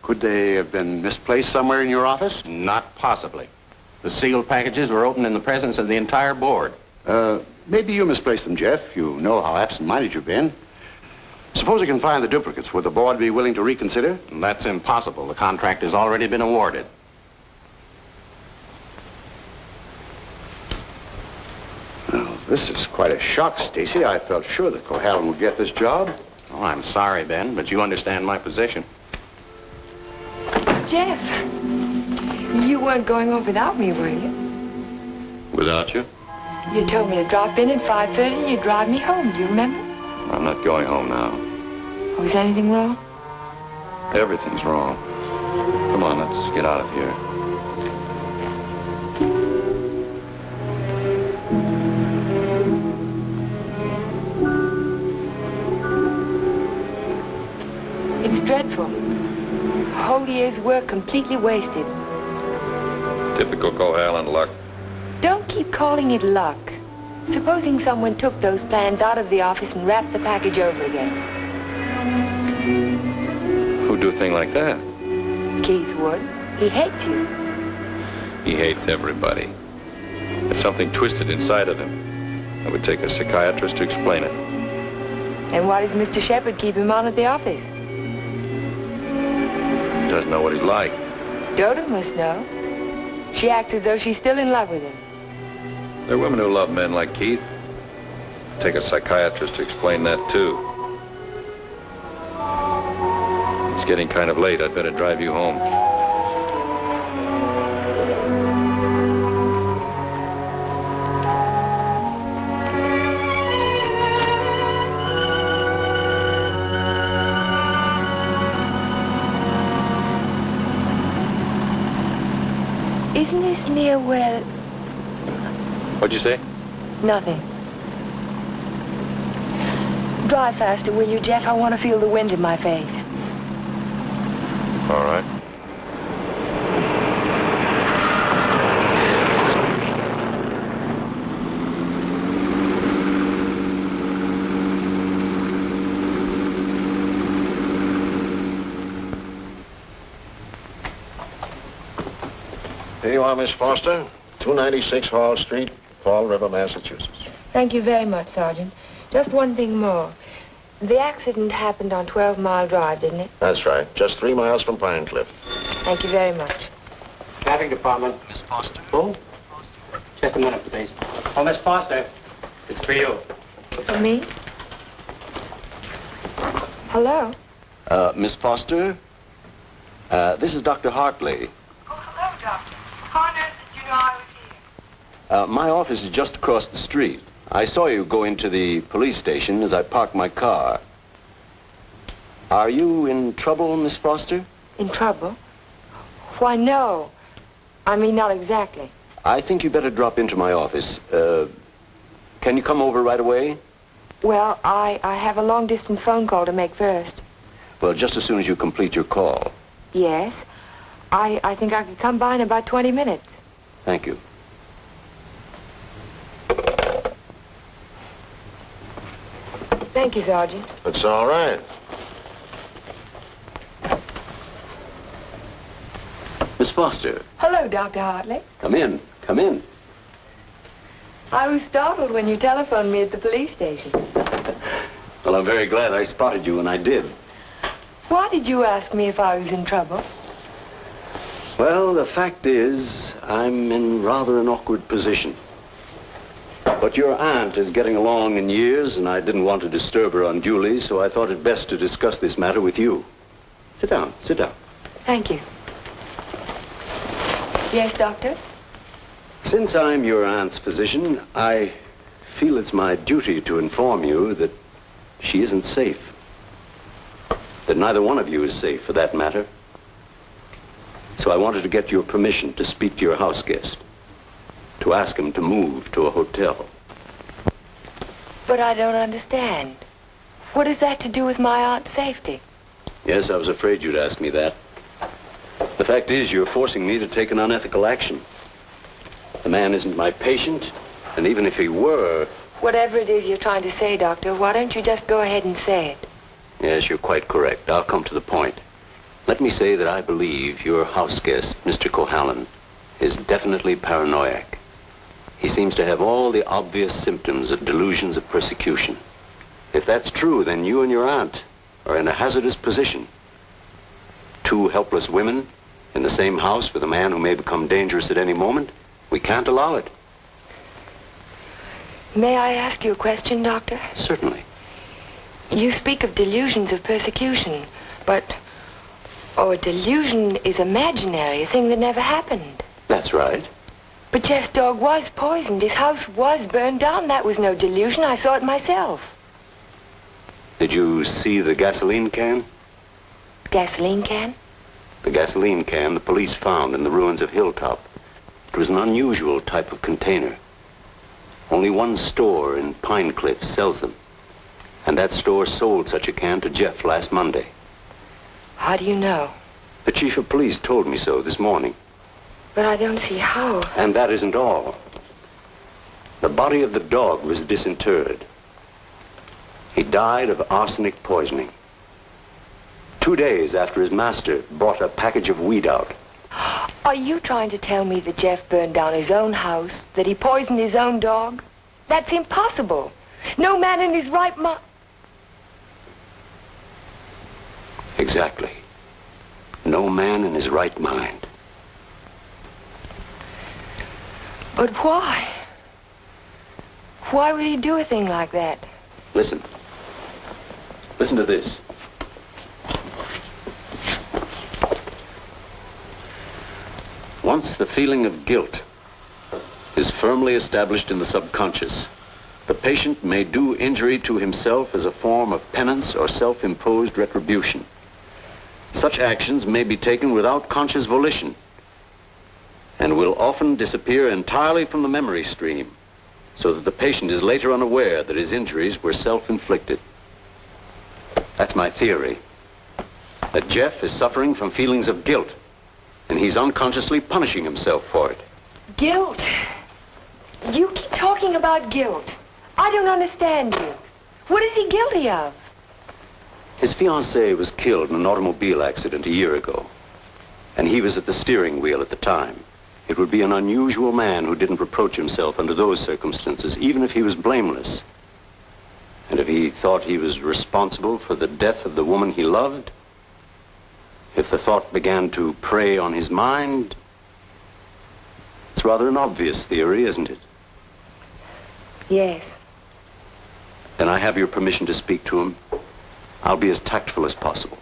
Could they have been misplaced somewhere in your office? Not possibly. The sealed packages were opened in the presence of the entire board. Maybe you misplaced them, Jeff. You know how absent-minded you've been. Suppose you can find the duplicates. Would the board be willing to reconsider? That's impossible. The contract has already been awarded. Well, this is quite a shock, Stacy. I felt sure that Cohalan would get this job. Oh, I'm sorry, Ben, but you understand my position. Jeff, you weren't going home without me, were you? Without you? You told me to drop in at 5:30 and you'd drive me home. Do you remember? I'm not going home now. Oh, is anything wrong? Everything's wrong. Come on, let's get out of here. It's dreadful. A whole year's work completely wasted. Typical Cohalan luck. Don't keep calling it luck. Supposing someone took those plans out of the office and wrapped the package over again. Who'd do a thing like that? Keith would. He hates you. He hates everybody. There's something twisted inside of him. It would take a psychiatrist to explain it. And why does Mr. Shepard keep him on at the office? He doesn't know what he's like. Dodo must know. She acts as though she's still in love with him. There are women who love men like Keith. Take a psychiatrist to explain that, too. It's getting kind of late. I'd better drive you home. Isn't this near where... What'd you say? Nothing. Drive faster, will you, Jeff? I want to feel the wind in my face. All right. Here you are, Miss Foster. 296 Hall Street, Fall River, Massachusetts. Thank you very much, Sergeant. Just one thing more. The accident happened on 12 Mile Drive, didn't it? That's right. Just 3 miles from Pine Cliff. Thank you very much. Traffic department. Miss Foster. Who? Just a minute, please. Oh, Miss Foster. It's for you. For me? Hello? Miss Foster? This is Dr. Hartley. Oh, hello, Doctor. How on earth did you know I was here? My office is just across the street. I saw you go into the police station as I parked my car. Are you in trouble, Miss Foster? In trouble? Why, no. I mean, not exactly. I think you better drop into my office. Can you come over right away? Well, I have a long-distance phone call to make first. Well, just as soon as you complete your call. Yes. I think I could come by in about 20 minutes. Thank you. Thank you, Sergeant. That's all right. Miss Foster. Hello, Dr. Hartley. Come in. Come in. I was startled when you telephoned me at the police station. Well, I'm very glad I spotted you when I did. Why did you ask me if I was in trouble? Well, the fact is, I'm in rather an awkward position. But your aunt is getting along in years, and I didn't want to disturb her unduly, so I thought it best to discuss this matter with you. Sit down, sit down. Thank you. Yes, Doctor? Since I'm your aunt's physician, I feel it's my duty to inform you that she isn't safe. That neither one of you is safe, for that matter. So I wanted to get your permission to speak to your house guest, to ask him to move to a hotel. But I don't understand. What has that to do with my aunt's safety? Yes, I was afraid you'd ask me that. The fact is, you're forcing me to take an unethical action. The man isn't my patient, and even if he were... Whatever it is you're trying to say, Doctor, why don't you just go ahead and say it? Yes, you're quite correct. I'll come to the point. Let me say that I believe your house guest, Mr. Cohalan, is definitely paranoiac. He seems to have all the obvious symptoms of delusions of persecution. If that's true, then you and your aunt are in a hazardous position. Two helpless women in the same house with a man who may become dangerous at any moment. We can't allow it. May I ask you a question, Doctor? Certainly. You speak of delusions of persecution, but... Oh, a delusion is imaginary, a thing that never happened. That's right. But Jeff's dog was poisoned. His house was burned down. That was no delusion. I saw it myself. Did you see the gasoline can? Gasoline can? The gasoline can the police found in the ruins of Hilltop. It was an unusual type of container. Only one store in Pine Cliff sells them. And that store sold such a can to Jeff last Monday. How do you know? The chief of police told me so this morning. But I don't see how. And that isn't all. The body of the dog was disinterred. He died of arsenic poisoning. 2 days after his master brought a package of weed out. Are you trying to tell me that Jeff burned down his own house, that he poisoned his own dog? That's impossible. No man in his right mind... Exactly. No man in his right mind. But why? Why would he do a thing like that? Listen. Listen to this. Once the feeling of guilt is firmly established in the subconscious, the patient may do injury to himself as a form of penance or self-imposed retribution. Such actions may be taken without conscious volition and will often disappear entirely from the memory stream, so that the patient is later unaware that his injuries were self-inflicted. That's my theory, that Jeff is suffering from feelings of guilt, and he's unconsciously punishing himself for it. Guilt? You keep talking about guilt. I don't understand you. What is he guilty of? His fiancée was killed in an automobile accident a year ago, and he was at the steering wheel at the time. It would be an unusual man who didn't reproach himself under those circumstances, even if he was blameless. And if he thought he was responsible for the death of the woman he loved, if the thought began to prey on his mind, it's rather an obvious theory, isn't it? Yes. Then I have your permission to speak to him. I'll be as tactful as possible.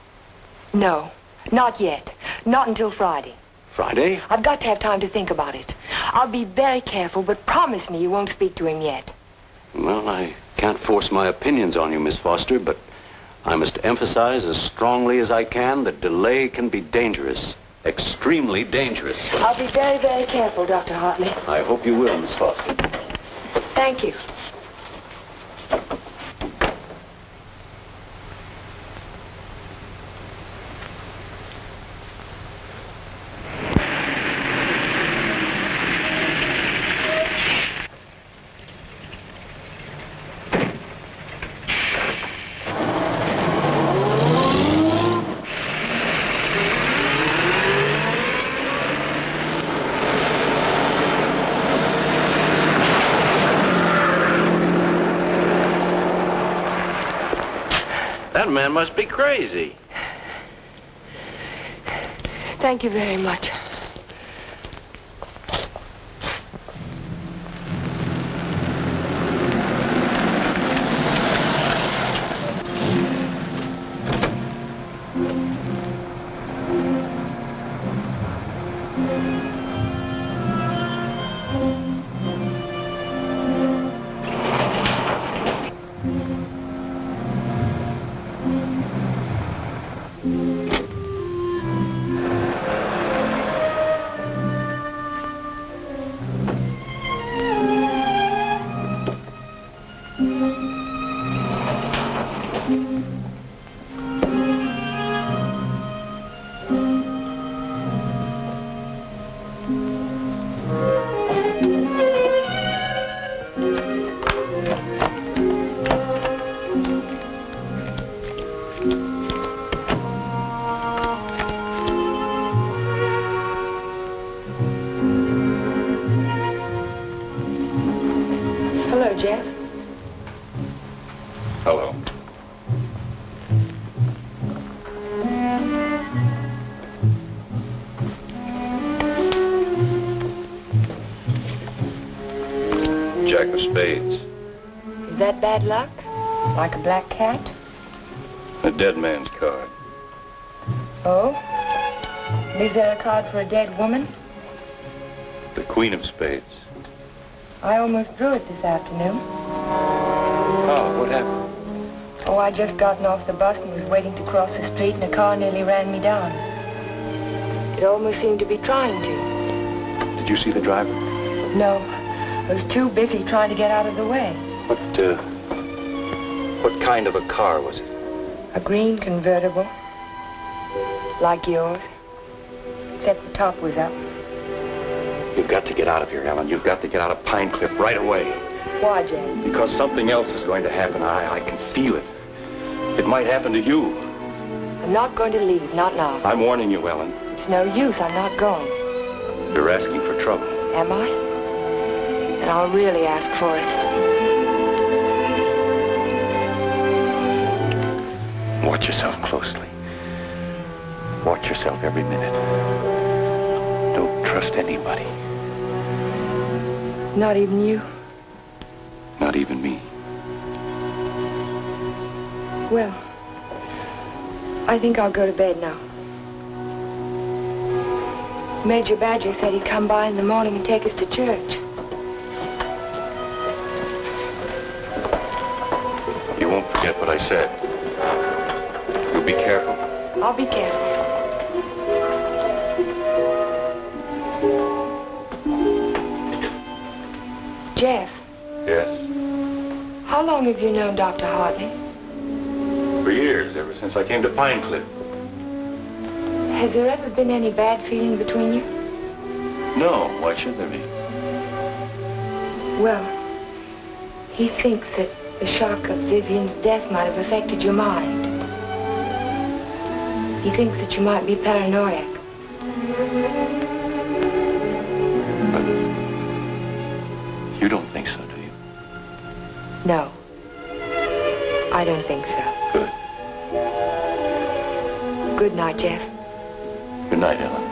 No, not yet. Not until Friday. Friday? I've got to have time to think about it. I'll be very careful, but promise me you won't speak to him yet. Well, I can't force my opinions on you, Miss Foster, but I must emphasize as strongly as I can that delay can be dangerous. Extremely dangerous. I'll be very, very careful, Dr. Hartley. I hope you will, Miss Foster. Thank you. That man must be crazy. Thank you very much. Hello, Jeff. Hello. Jack of spades. Is that bad luck? Like a black cat? A dead man's card. Oh? Is there a card for a dead woman? The queen of spades. I almost drew it this afternoon. Oh, what happened? Oh, I just gotten off the bus and was waiting to cross the street and a car nearly ran me down. It almost seemed to be trying to. Did you see the driver? No. I was too busy trying to get out of the way. What kind of a car was it? A green convertible. Like yours. Except the top was up. You've got to get out of here, Ellen. You've got to get out of Pine Cliff right away. Why, Jane? Because something else is going to happen. I can feel it. It might happen to you. I'm not going to leave, not now. I'm warning you, Ellen. It's no use, I'm not going. You're asking for trouble. Am I? Then I'll really ask for it. Watch yourself closely. Watch yourself every minute. Don't trust anybody. Not even you? Not even me. Well, I think I'll go to bed now. Major Badger said he'd come by in the morning and take us to church. You won't forget what I said. You'll be careful. I'll be careful. Jeff, Yes? how long have you known Dr. Hartley? For years, ever since I came to Pine Cliff. Has there ever been any bad feeling between you? No, why should there be? Well, he thinks that the shock of Vivian's death might have affected your mind. He thinks that you might be paranoid. You don't think so, do you? No. I don't think so. Good. Good night, Jeff. Good night, Ellen.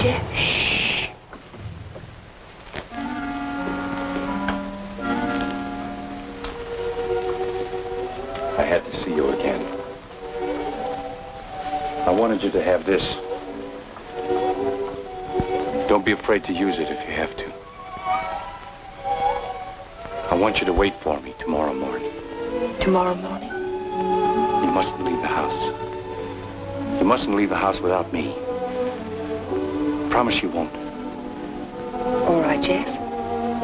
Jeff? Shh. I had to see you again. I wanted you to have this. Don't be afraid to use it if you have to. I want you to wait for me tomorrow morning. Tomorrow morning? You mustn't leave the house. You mustn't leave the house without me. Promise you won't. All right, Jeff.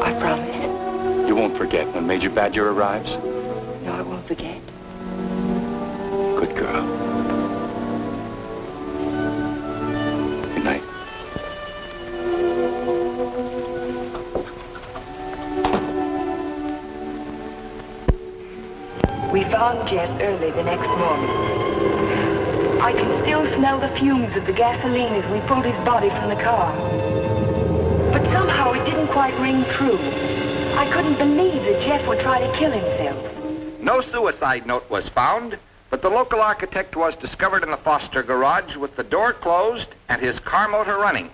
I promise. You won't forget when Major Badger arrives? No, I won't forget. Good girl. Good night. We found Jeff early the next morning. I can still smell the fumes of the gasoline as we pulled his body from the car. But somehow it didn't quite ring true. I couldn't believe that Jeff would try to kill himself. No suicide note was found, but the local architect was discovered in the Foster garage with the door closed and his car motor running.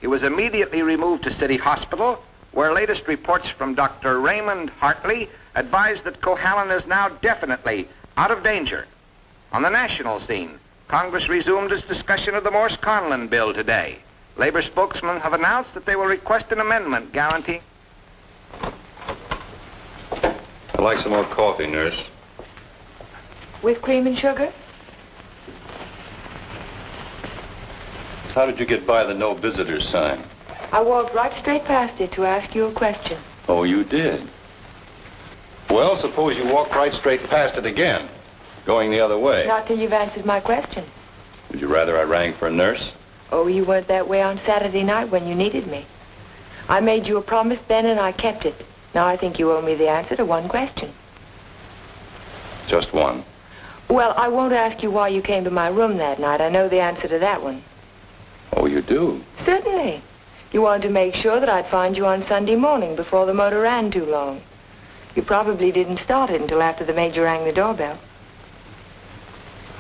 He was immediately removed to City Hospital, where latest reports from Dr. Raymond Hartley advised that Cohalan is now definitely out of danger. On the national scene, Congress resumed its discussion of the Morse-Conlon bill today. Labor spokesmen have announced that they will request an amendment guaranteeing... I'd like some more coffee, nurse. With cream and sugar? How did you get by the no visitors sign? I walked right straight past it to ask you a question. Oh, you did? Well, suppose you walk right straight past it again, going the other way. Not till you've answered my question. Would you rather I rang for a nurse? Oh, you weren't that way on Saturday night when you needed me. I made you a promise then and I kept it. Now I think you owe me the answer to one question. Just one. Well, I won't ask you why you came to my room that night. I know the answer to that one. Oh, you do? Certainly. You wanted to make sure that I'd find you on Sunday morning before the motor ran too long. You probably didn't start it until after the major rang the doorbell.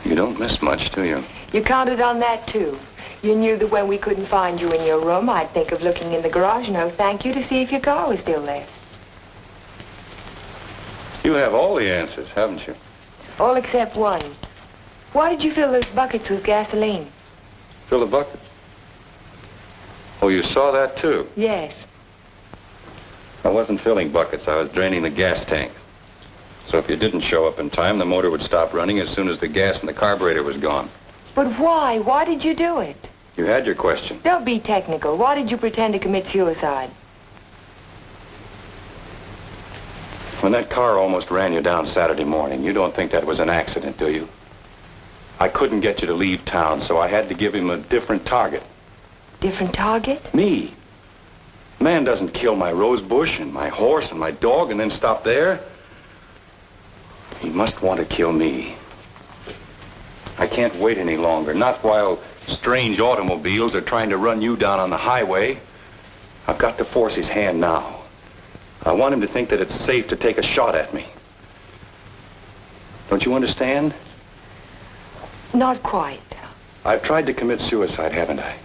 You don't miss much, do you? You counted on that, too. You knew that when we couldn't find you in your room, I'd think of looking in the garage, no thank you, to see if your car was still there. You have all the answers, haven't you? All except one. Why did you fill those buckets with gasoline? Fill the buckets? Oh, you saw that, too? Yes. I wasn't filling buckets. I was draining the gas tank. So if you didn't show up in time, the motor would stop running as soon as the gas in the carburetor was gone. But why? Why did you do it? You had your question. Don't be technical. Why did you pretend to commit suicide? When that car almost ran you down Saturday morning, you don't think that was an accident, do you? I couldn't get you to leave town, so I had to give him a different target. Different target? Me. Man doesn't kill my rose bush and my horse and my dog and then stop there. He must want to kill me. I can't wait any longer, not while strange automobiles are trying to run you down on the highway. I've got to force his hand now. I want him to think that it's safe to take a shot at me. Don't you understand? Not quite. I've tried to commit suicide, haven't I?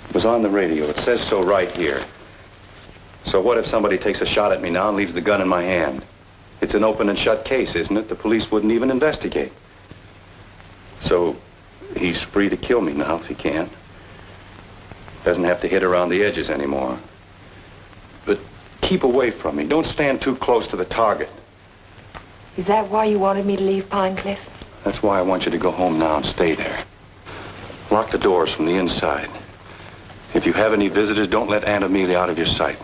It was on the radio. It says so right here. So what if somebody takes a shot at me now and leaves the gun in my hand? It's an open and shut case, isn't it? The police wouldn't even investigate. So he's free to kill me now if he can. Doesn't have to hit around the edges anymore. But keep away from me. Don't stand too close to the target. Is that why you wanted me to leave Pine Cliff? That's why I want you to go home now and stay there. Lock the doors from the inside. If you have any visitors, don't let Aunt Amelia out of your sight.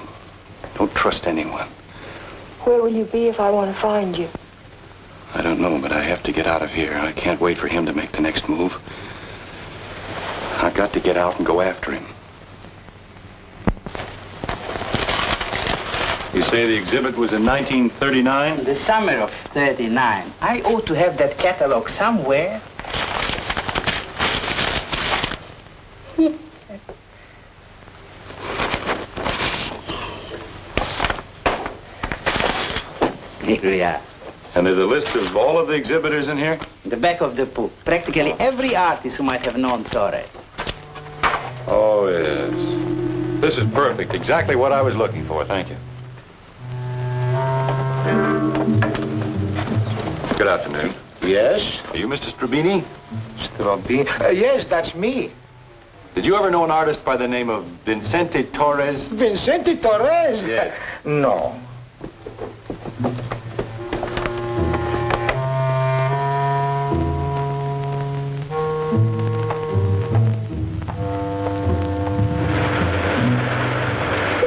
Don't trust anyone. Where will you be if I want to find you? I don't know, but I have to get out of here. I can't wait for him to make the next move. I've got to get out and go after him. You say the exhibit was in 1939? The summer of 39. I ought to have that catalog somewhere. Here we are. And there's a list of all of the exhibitors in here? In the back of the book. Practically every artist who might have known Torres. Oh, yes. This is perfect. Exactly what I was looking for. Thank you. Good afternoon. Yes? Are you Mr. Strabini? Stormy? Yes, that's me. Did you ever know an artist by the name of Vincente Torres? Vincente Torres? Yeah. No.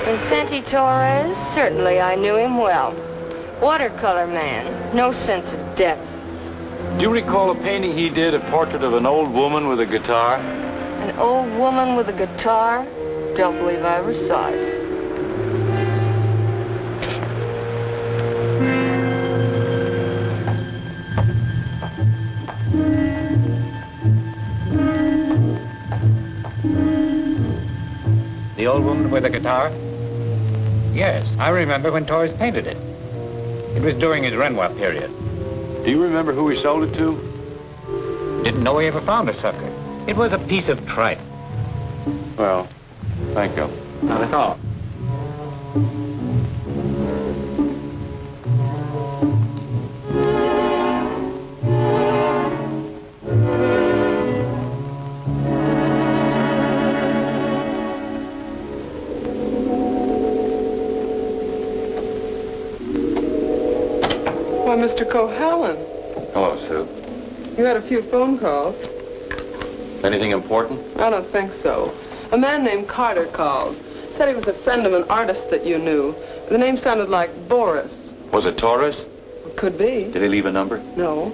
Vincente Torres? Certainly I knew him well. Watercolor man. No sense of depth. Do you recall a painting he did, a portrait of an old woman with a guitar? An old woman with a guitar? Don't believe I ever saw it. The old woman with the guitar? Yes, I remember when Torres painted it. It was during his Renoir period. Do you remember who he sold it to? Didn't know he ever found a sucker. It was a piece of tripe. Well, thank you. Not at all. Why, Mr. Cohalan, Hello, Sue. you had a few phone calls. Anything important? I don't think so. A man named Carter called. Said he was a friend of an artist that you knew. The name sounded like Boris. Was it Torres? Could be. Did he leave a number? No.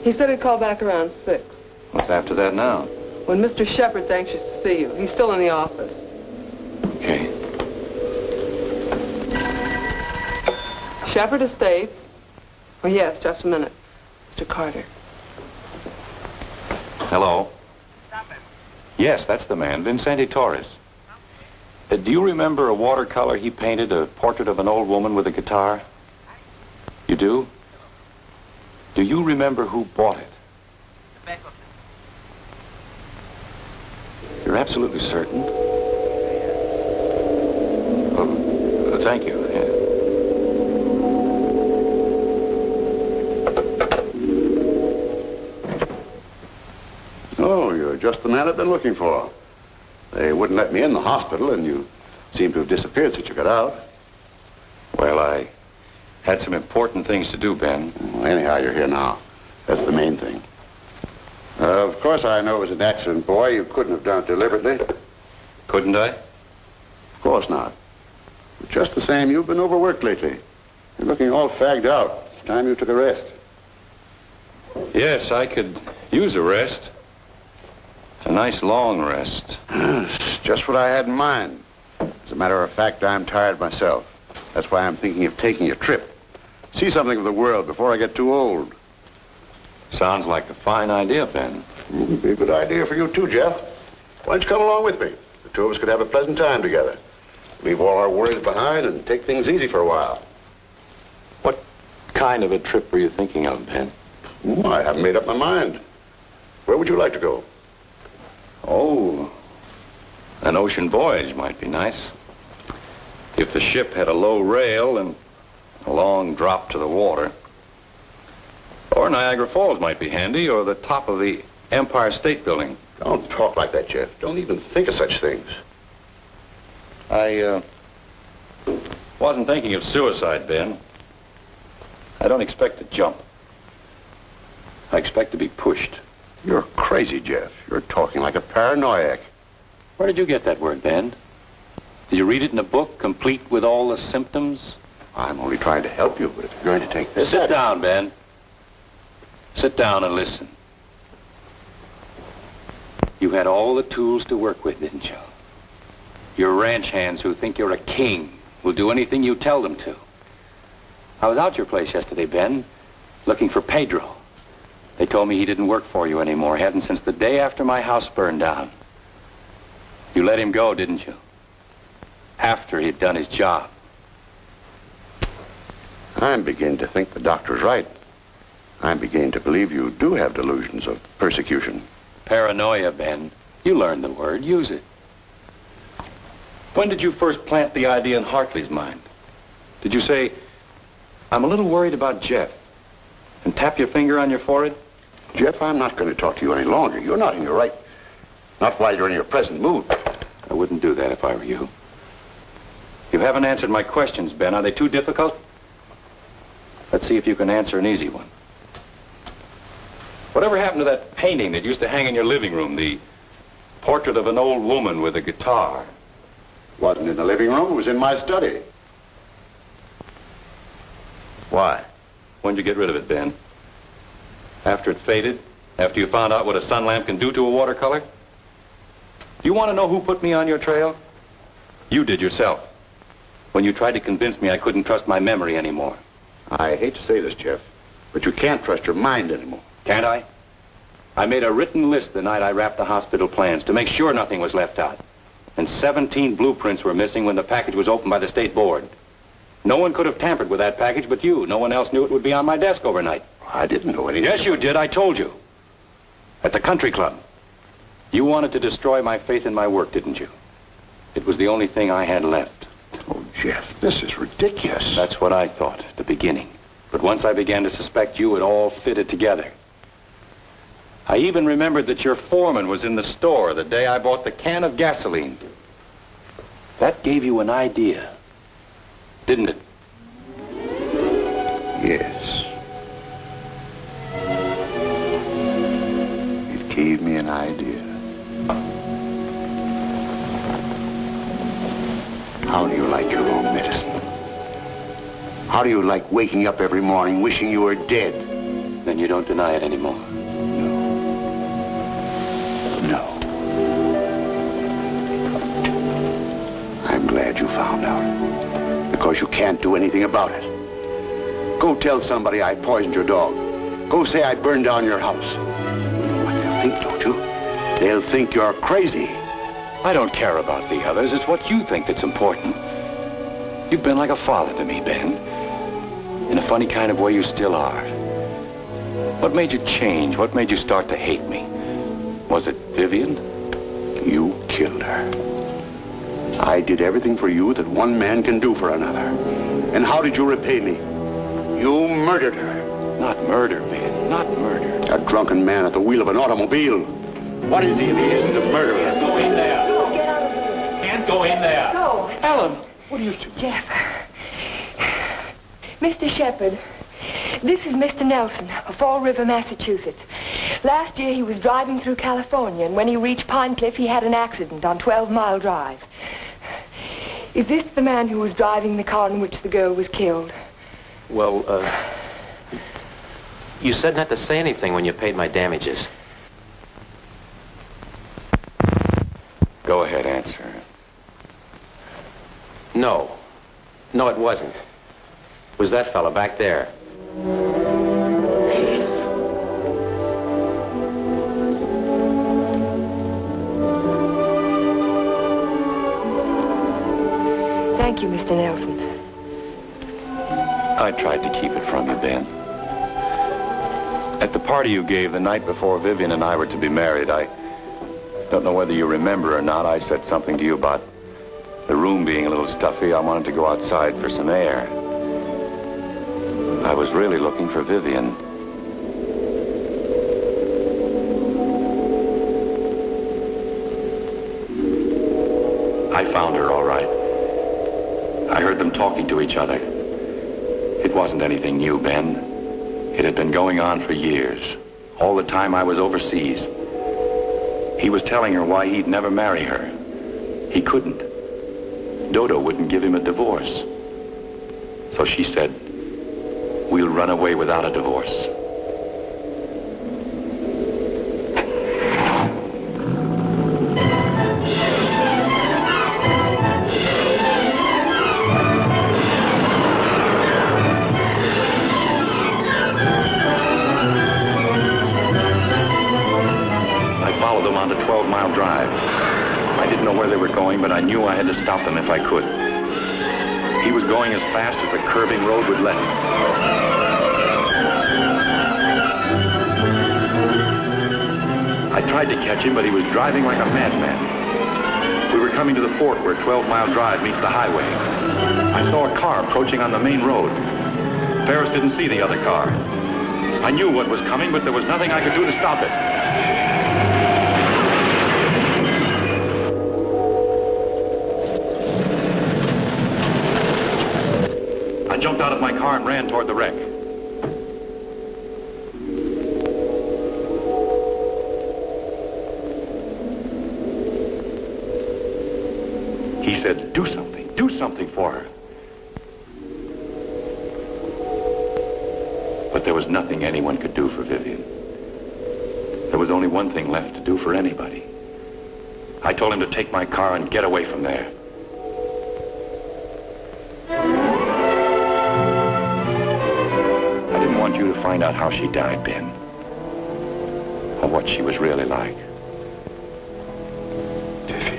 He said he'd call back around 6. What's after that now? When Mr. Shepard's anxious to see you. He's still in the office. Okay. Shepard Estates. Oh, yes, just a minute. Mr. Carter. Hello? Yes, that's the man, Vincente Torres. Do you remember a watercolor he painted, a portrait of an old woman with a guitar? You do? Do you remember who bought it? You're absolutely certain? Oh, thank you. Yeah. Oh, you're just the man I've been looking for. They wouldn't let me in the hospital, and you seem to have disappeared since you got out. Well, I had some important things to do, Ben. Well, anyhow, you're here now. That's the main thing. Of course, I know it was an accident, boy. You couldn't have done it deliberately. Couldn't I? Of course not. But just the same, you've been overworked lately. You're looking all fagged out. It's time you took a rest. Yes, I could use a rest. A nice long rest. It's just what I had in mind. As a matter of fact, I'm tired myself. That's why I'm thinking of taking a trip. See something of the world before I get too old. Sounds like a fine idea, Ben. It'd be a good idea for you too, Jeff. Why don't you come along with me? The two of us could have a pleasant time together. Leave all our worries behind and take things easy for a while. What kind of a trip were you thinking of, Ben? I haven't made up my mind. Where would you like to go? Oh, an ocean voyage might be nice. If the ship had a low rail and a long drop to the water. Or Niagara Falls might be handy, or the top of the Empire State Building. Don't talk like that, Jeff. Don't even think of such things. I wasn't thinking of suicide, Ben. I don't expect to jump. I expect to be pushed. You're crazy, Jeff. You're talking like a paranoiac. Where did you get that word, Ben? Did you read it in a book, complete with all the symptoms? I'm only trying to help you, but if you're going to take this... Sit down, Ben. Sit down and listen. You had all the tools to work with, didn't you? Your ranch hands who think you're a king will do anything you tell them to. I was out your place yesterday, Ben, looking for Pedro. They told me he didn't work for you anymore. Hadn't since the day after my house burned down. You let him go, didn't you? After he'd done his job. I'm beginning to think the doctor's right. I'm beginning to believe you do have delusions of persecution. Paranoia, Ben. You learned the word. Use it. When did you first plant the idea in Hartley's mind? Did you say, I'm a little worried about Jeff, and tap your finger on your forehead? Jeff, I'm not going to talk to you any longer. You're not in your right. Not while you're in your present mood. I wouldn't do that if I were you. You haven't answered my questions, Ben. Are they too difficult? Let's see if you can answer an easy one. Whatever happened to that painting that used to hang in your living room, the portrait of an old woman with a guitar? Wasn't in the living room. It was in my study. Why? When'd you get rid of it, Ben? After it faded? After you found out what a sun lamp can do to a watercolor? Do you want to know who put me on your trail? You did yourself. When you tried to convince me I couldn't trust my memory anymore. I hate to say this, Jeff, but you can't trust your mind anymore. Can't I? I made a written list the night I wrapped the hospital plans to make sure nothing was left out. And 17 blueprints were missing when the package was opened by the state board. No one could have tampered with that package but you. No one else knew it would be on my desk overnight. I didn't know anything. Yes, you did. I told you. At the country club. You wanted to destroy my faith in my work, didn't you? It was the only thing I had left. Oh, Jeff, this is ridiculous. That's what I thought at the beginning. But once I began to suspect you, it all fitted together. I even remembered that your foreman was in the store the day I bought the can of gasoline. That gave you an idea, didn't it? Yes. It gave me an idea. How do you like your own medicine? How do you like waking up every morning wishing you were dead? Then you don't deny it anymore. No. I'm glad you found out. Because you can't do anything about it. Go tell somebody I poisoned your dog. Go say I burned down your house. You know what they'll think, don't you? They'll think you're crazy. I don't care about the others. It's what you think that's important. You've been like a father to me, Ben. In a funny kind of way, you still are. What made you change? What made you start to hate me? Was it Vivian? You killed her. I did everything for you that one man can do for another. And how did you repay me? You murdered her. Not murder, Ben. Not murder. A drunken man at the wheel of an automobile. What is he if he isn't a murderer? Can't go in there. Can't go in there. No. Ellen, what are you doing? Jeff. Mr. Shepard, this is Mr. Nelson of Fall River, Massachusetts. Last year he was driving through California, and when he reached Pine Cliff, he had an accident on 12 Mile Drive. Is this the man who was driving the car in which the girl was killed? Well, you said not to say anything when you paid my damages. Go ahead, answer. No. No, it wasn't. It was that fella back there. Thank you, Mr. Nelson. I tried to keep it from you, Ben. At the party you gave the night before Vivian and I were to be married, I don't know whether you remember or not, I said something to you about the room being a little stuffy. I wanted to go outside for some air. I was really looking for Vivian. I found her, all right. I heard them talking to each other. It wasn't anything new, Ben. It had been going on for years. All the time I was overseas. He was telling her why he'd never marry her. He couldn't. Dodo wouldn't give him a divorce. So she said, we'll run away without a divorce. On the 12-mile drive. I didn't know where they were going, but I knew I had to stop them if I could. He was going as fast as the curving road would let him. I tried to catch him, but he was driving like a madman. We were coming to the fort where 12 Mile Drive meets the highway. I saw a car approaching on the main road. Ferris didn't see the other car. I knew what was coming, but there was nothing I could do to stop it. I jumped out of my car and ran toward the wreck. He said, do something for her. But there was nothing anyone could do for Vivian. There was only one thing left to do for anybody. I told him to take my car and get away from there. I didn't want you to find out how she died, Ben. Or what she was really like. Vivian.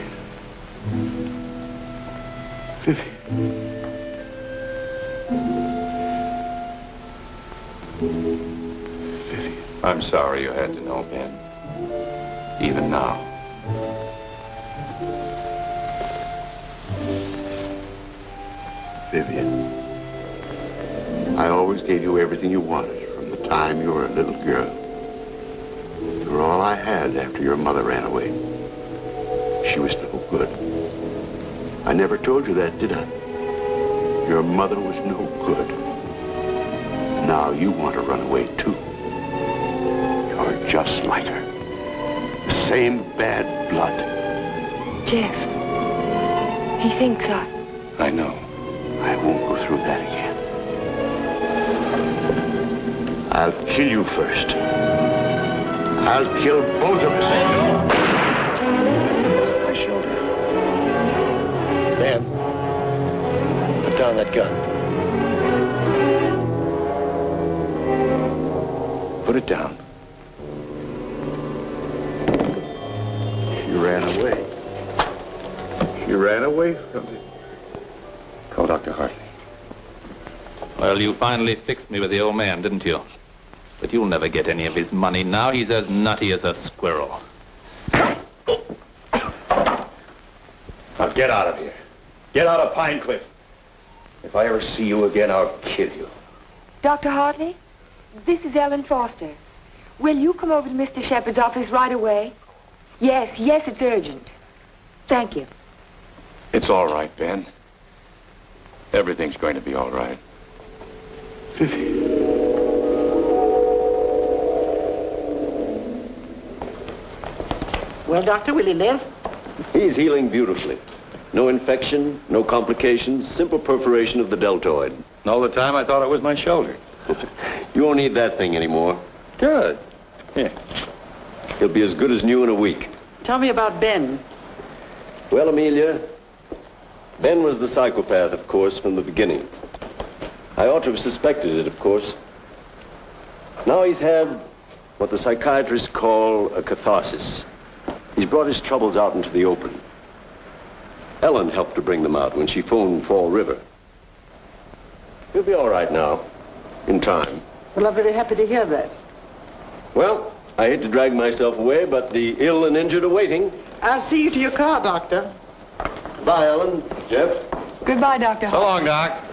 I'm sorry you had to know, Ben. Even now. Vivian, I always gave you everything you wanted from the time you were a little girl. You were all I had after your mother ran away. She was no good. I never told you that, did I? Your mother was no good. Now you want to run away, too. You're just like her. The same bad blood. Jeff, he thinks I know. I won't go through that again. I'll kill you first. I'll kill both of us. My shoulder. Ben, put down that gun. Put it down. She ran away. She ran away from me. Call Dr. Hartley. Well, you finally fixed me with the old man, didn't you? But you'll never get any of his money now. He's as nutty as a squirrel. Now get out of here. Get out of Pine Cliff. If I ever see you again, I'll kill you. Dr. Hartley, this is Ellen Foster. Will you come over to Mr. Shepard's office right away? Yes, it's urgent. Thank you. It's all right, Ben. Everything's going to be all right. Vivian. Well, Doctor, will he live? He's healing beautifully. No infection, no complications, simple perforation of the deltoid. And all the time I thought it was my shoulder. You won't need that thing anymore. Good. Yeah. He'll be as good as new in a week. Tell me about Ben. Well, Amelia, Ben was the psychopath, of course, from the beginning. I ought to have suspected it, of course. Now he's had what the psychiatrists call a catharsis. He's brought his troubles out into the open. Ellen helped to bring them out when she phoned Fall River. He'll be all right now, in time. Well, I'm very happy to hear that. Well, I hate to drag myself away, but the ill and injured are waiting. I'll see you to your car, Doctor. Bye, Ellen. Jeff? Goodbye, Dr. So long, Doc.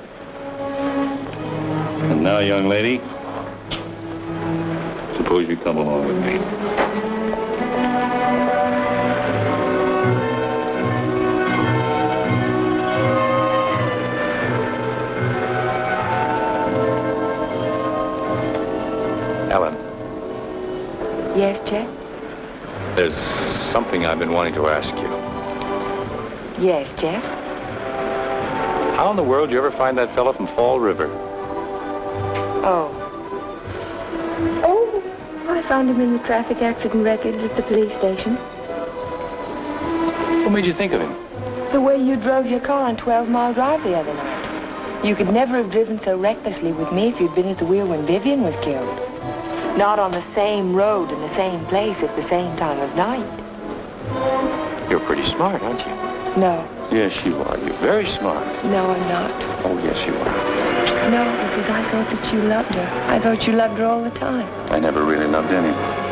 And now, young lady, suppose you come along with me. Ellen. Yes, Jeff? There's something I've been wanting to ask you. Yes, Jeff? How in the world did you ever find that fellow from Fall River? Oh, I found him in the traffic accident records at the police station. What made you think of him? The way you drove your car on 12 Mile Drive the other night. You could never have driven so recklessly with me if you'd been at the wheel when Vivian was killed. Not on the same road in the same place at the same time of night. You're pretty smart, aren't you? No. Yes, you are. You're very smart. No, I'm not. Oh, yes, you are. No, because I thought that you loved her. I thought you loved her all the time. I never really loved anyone.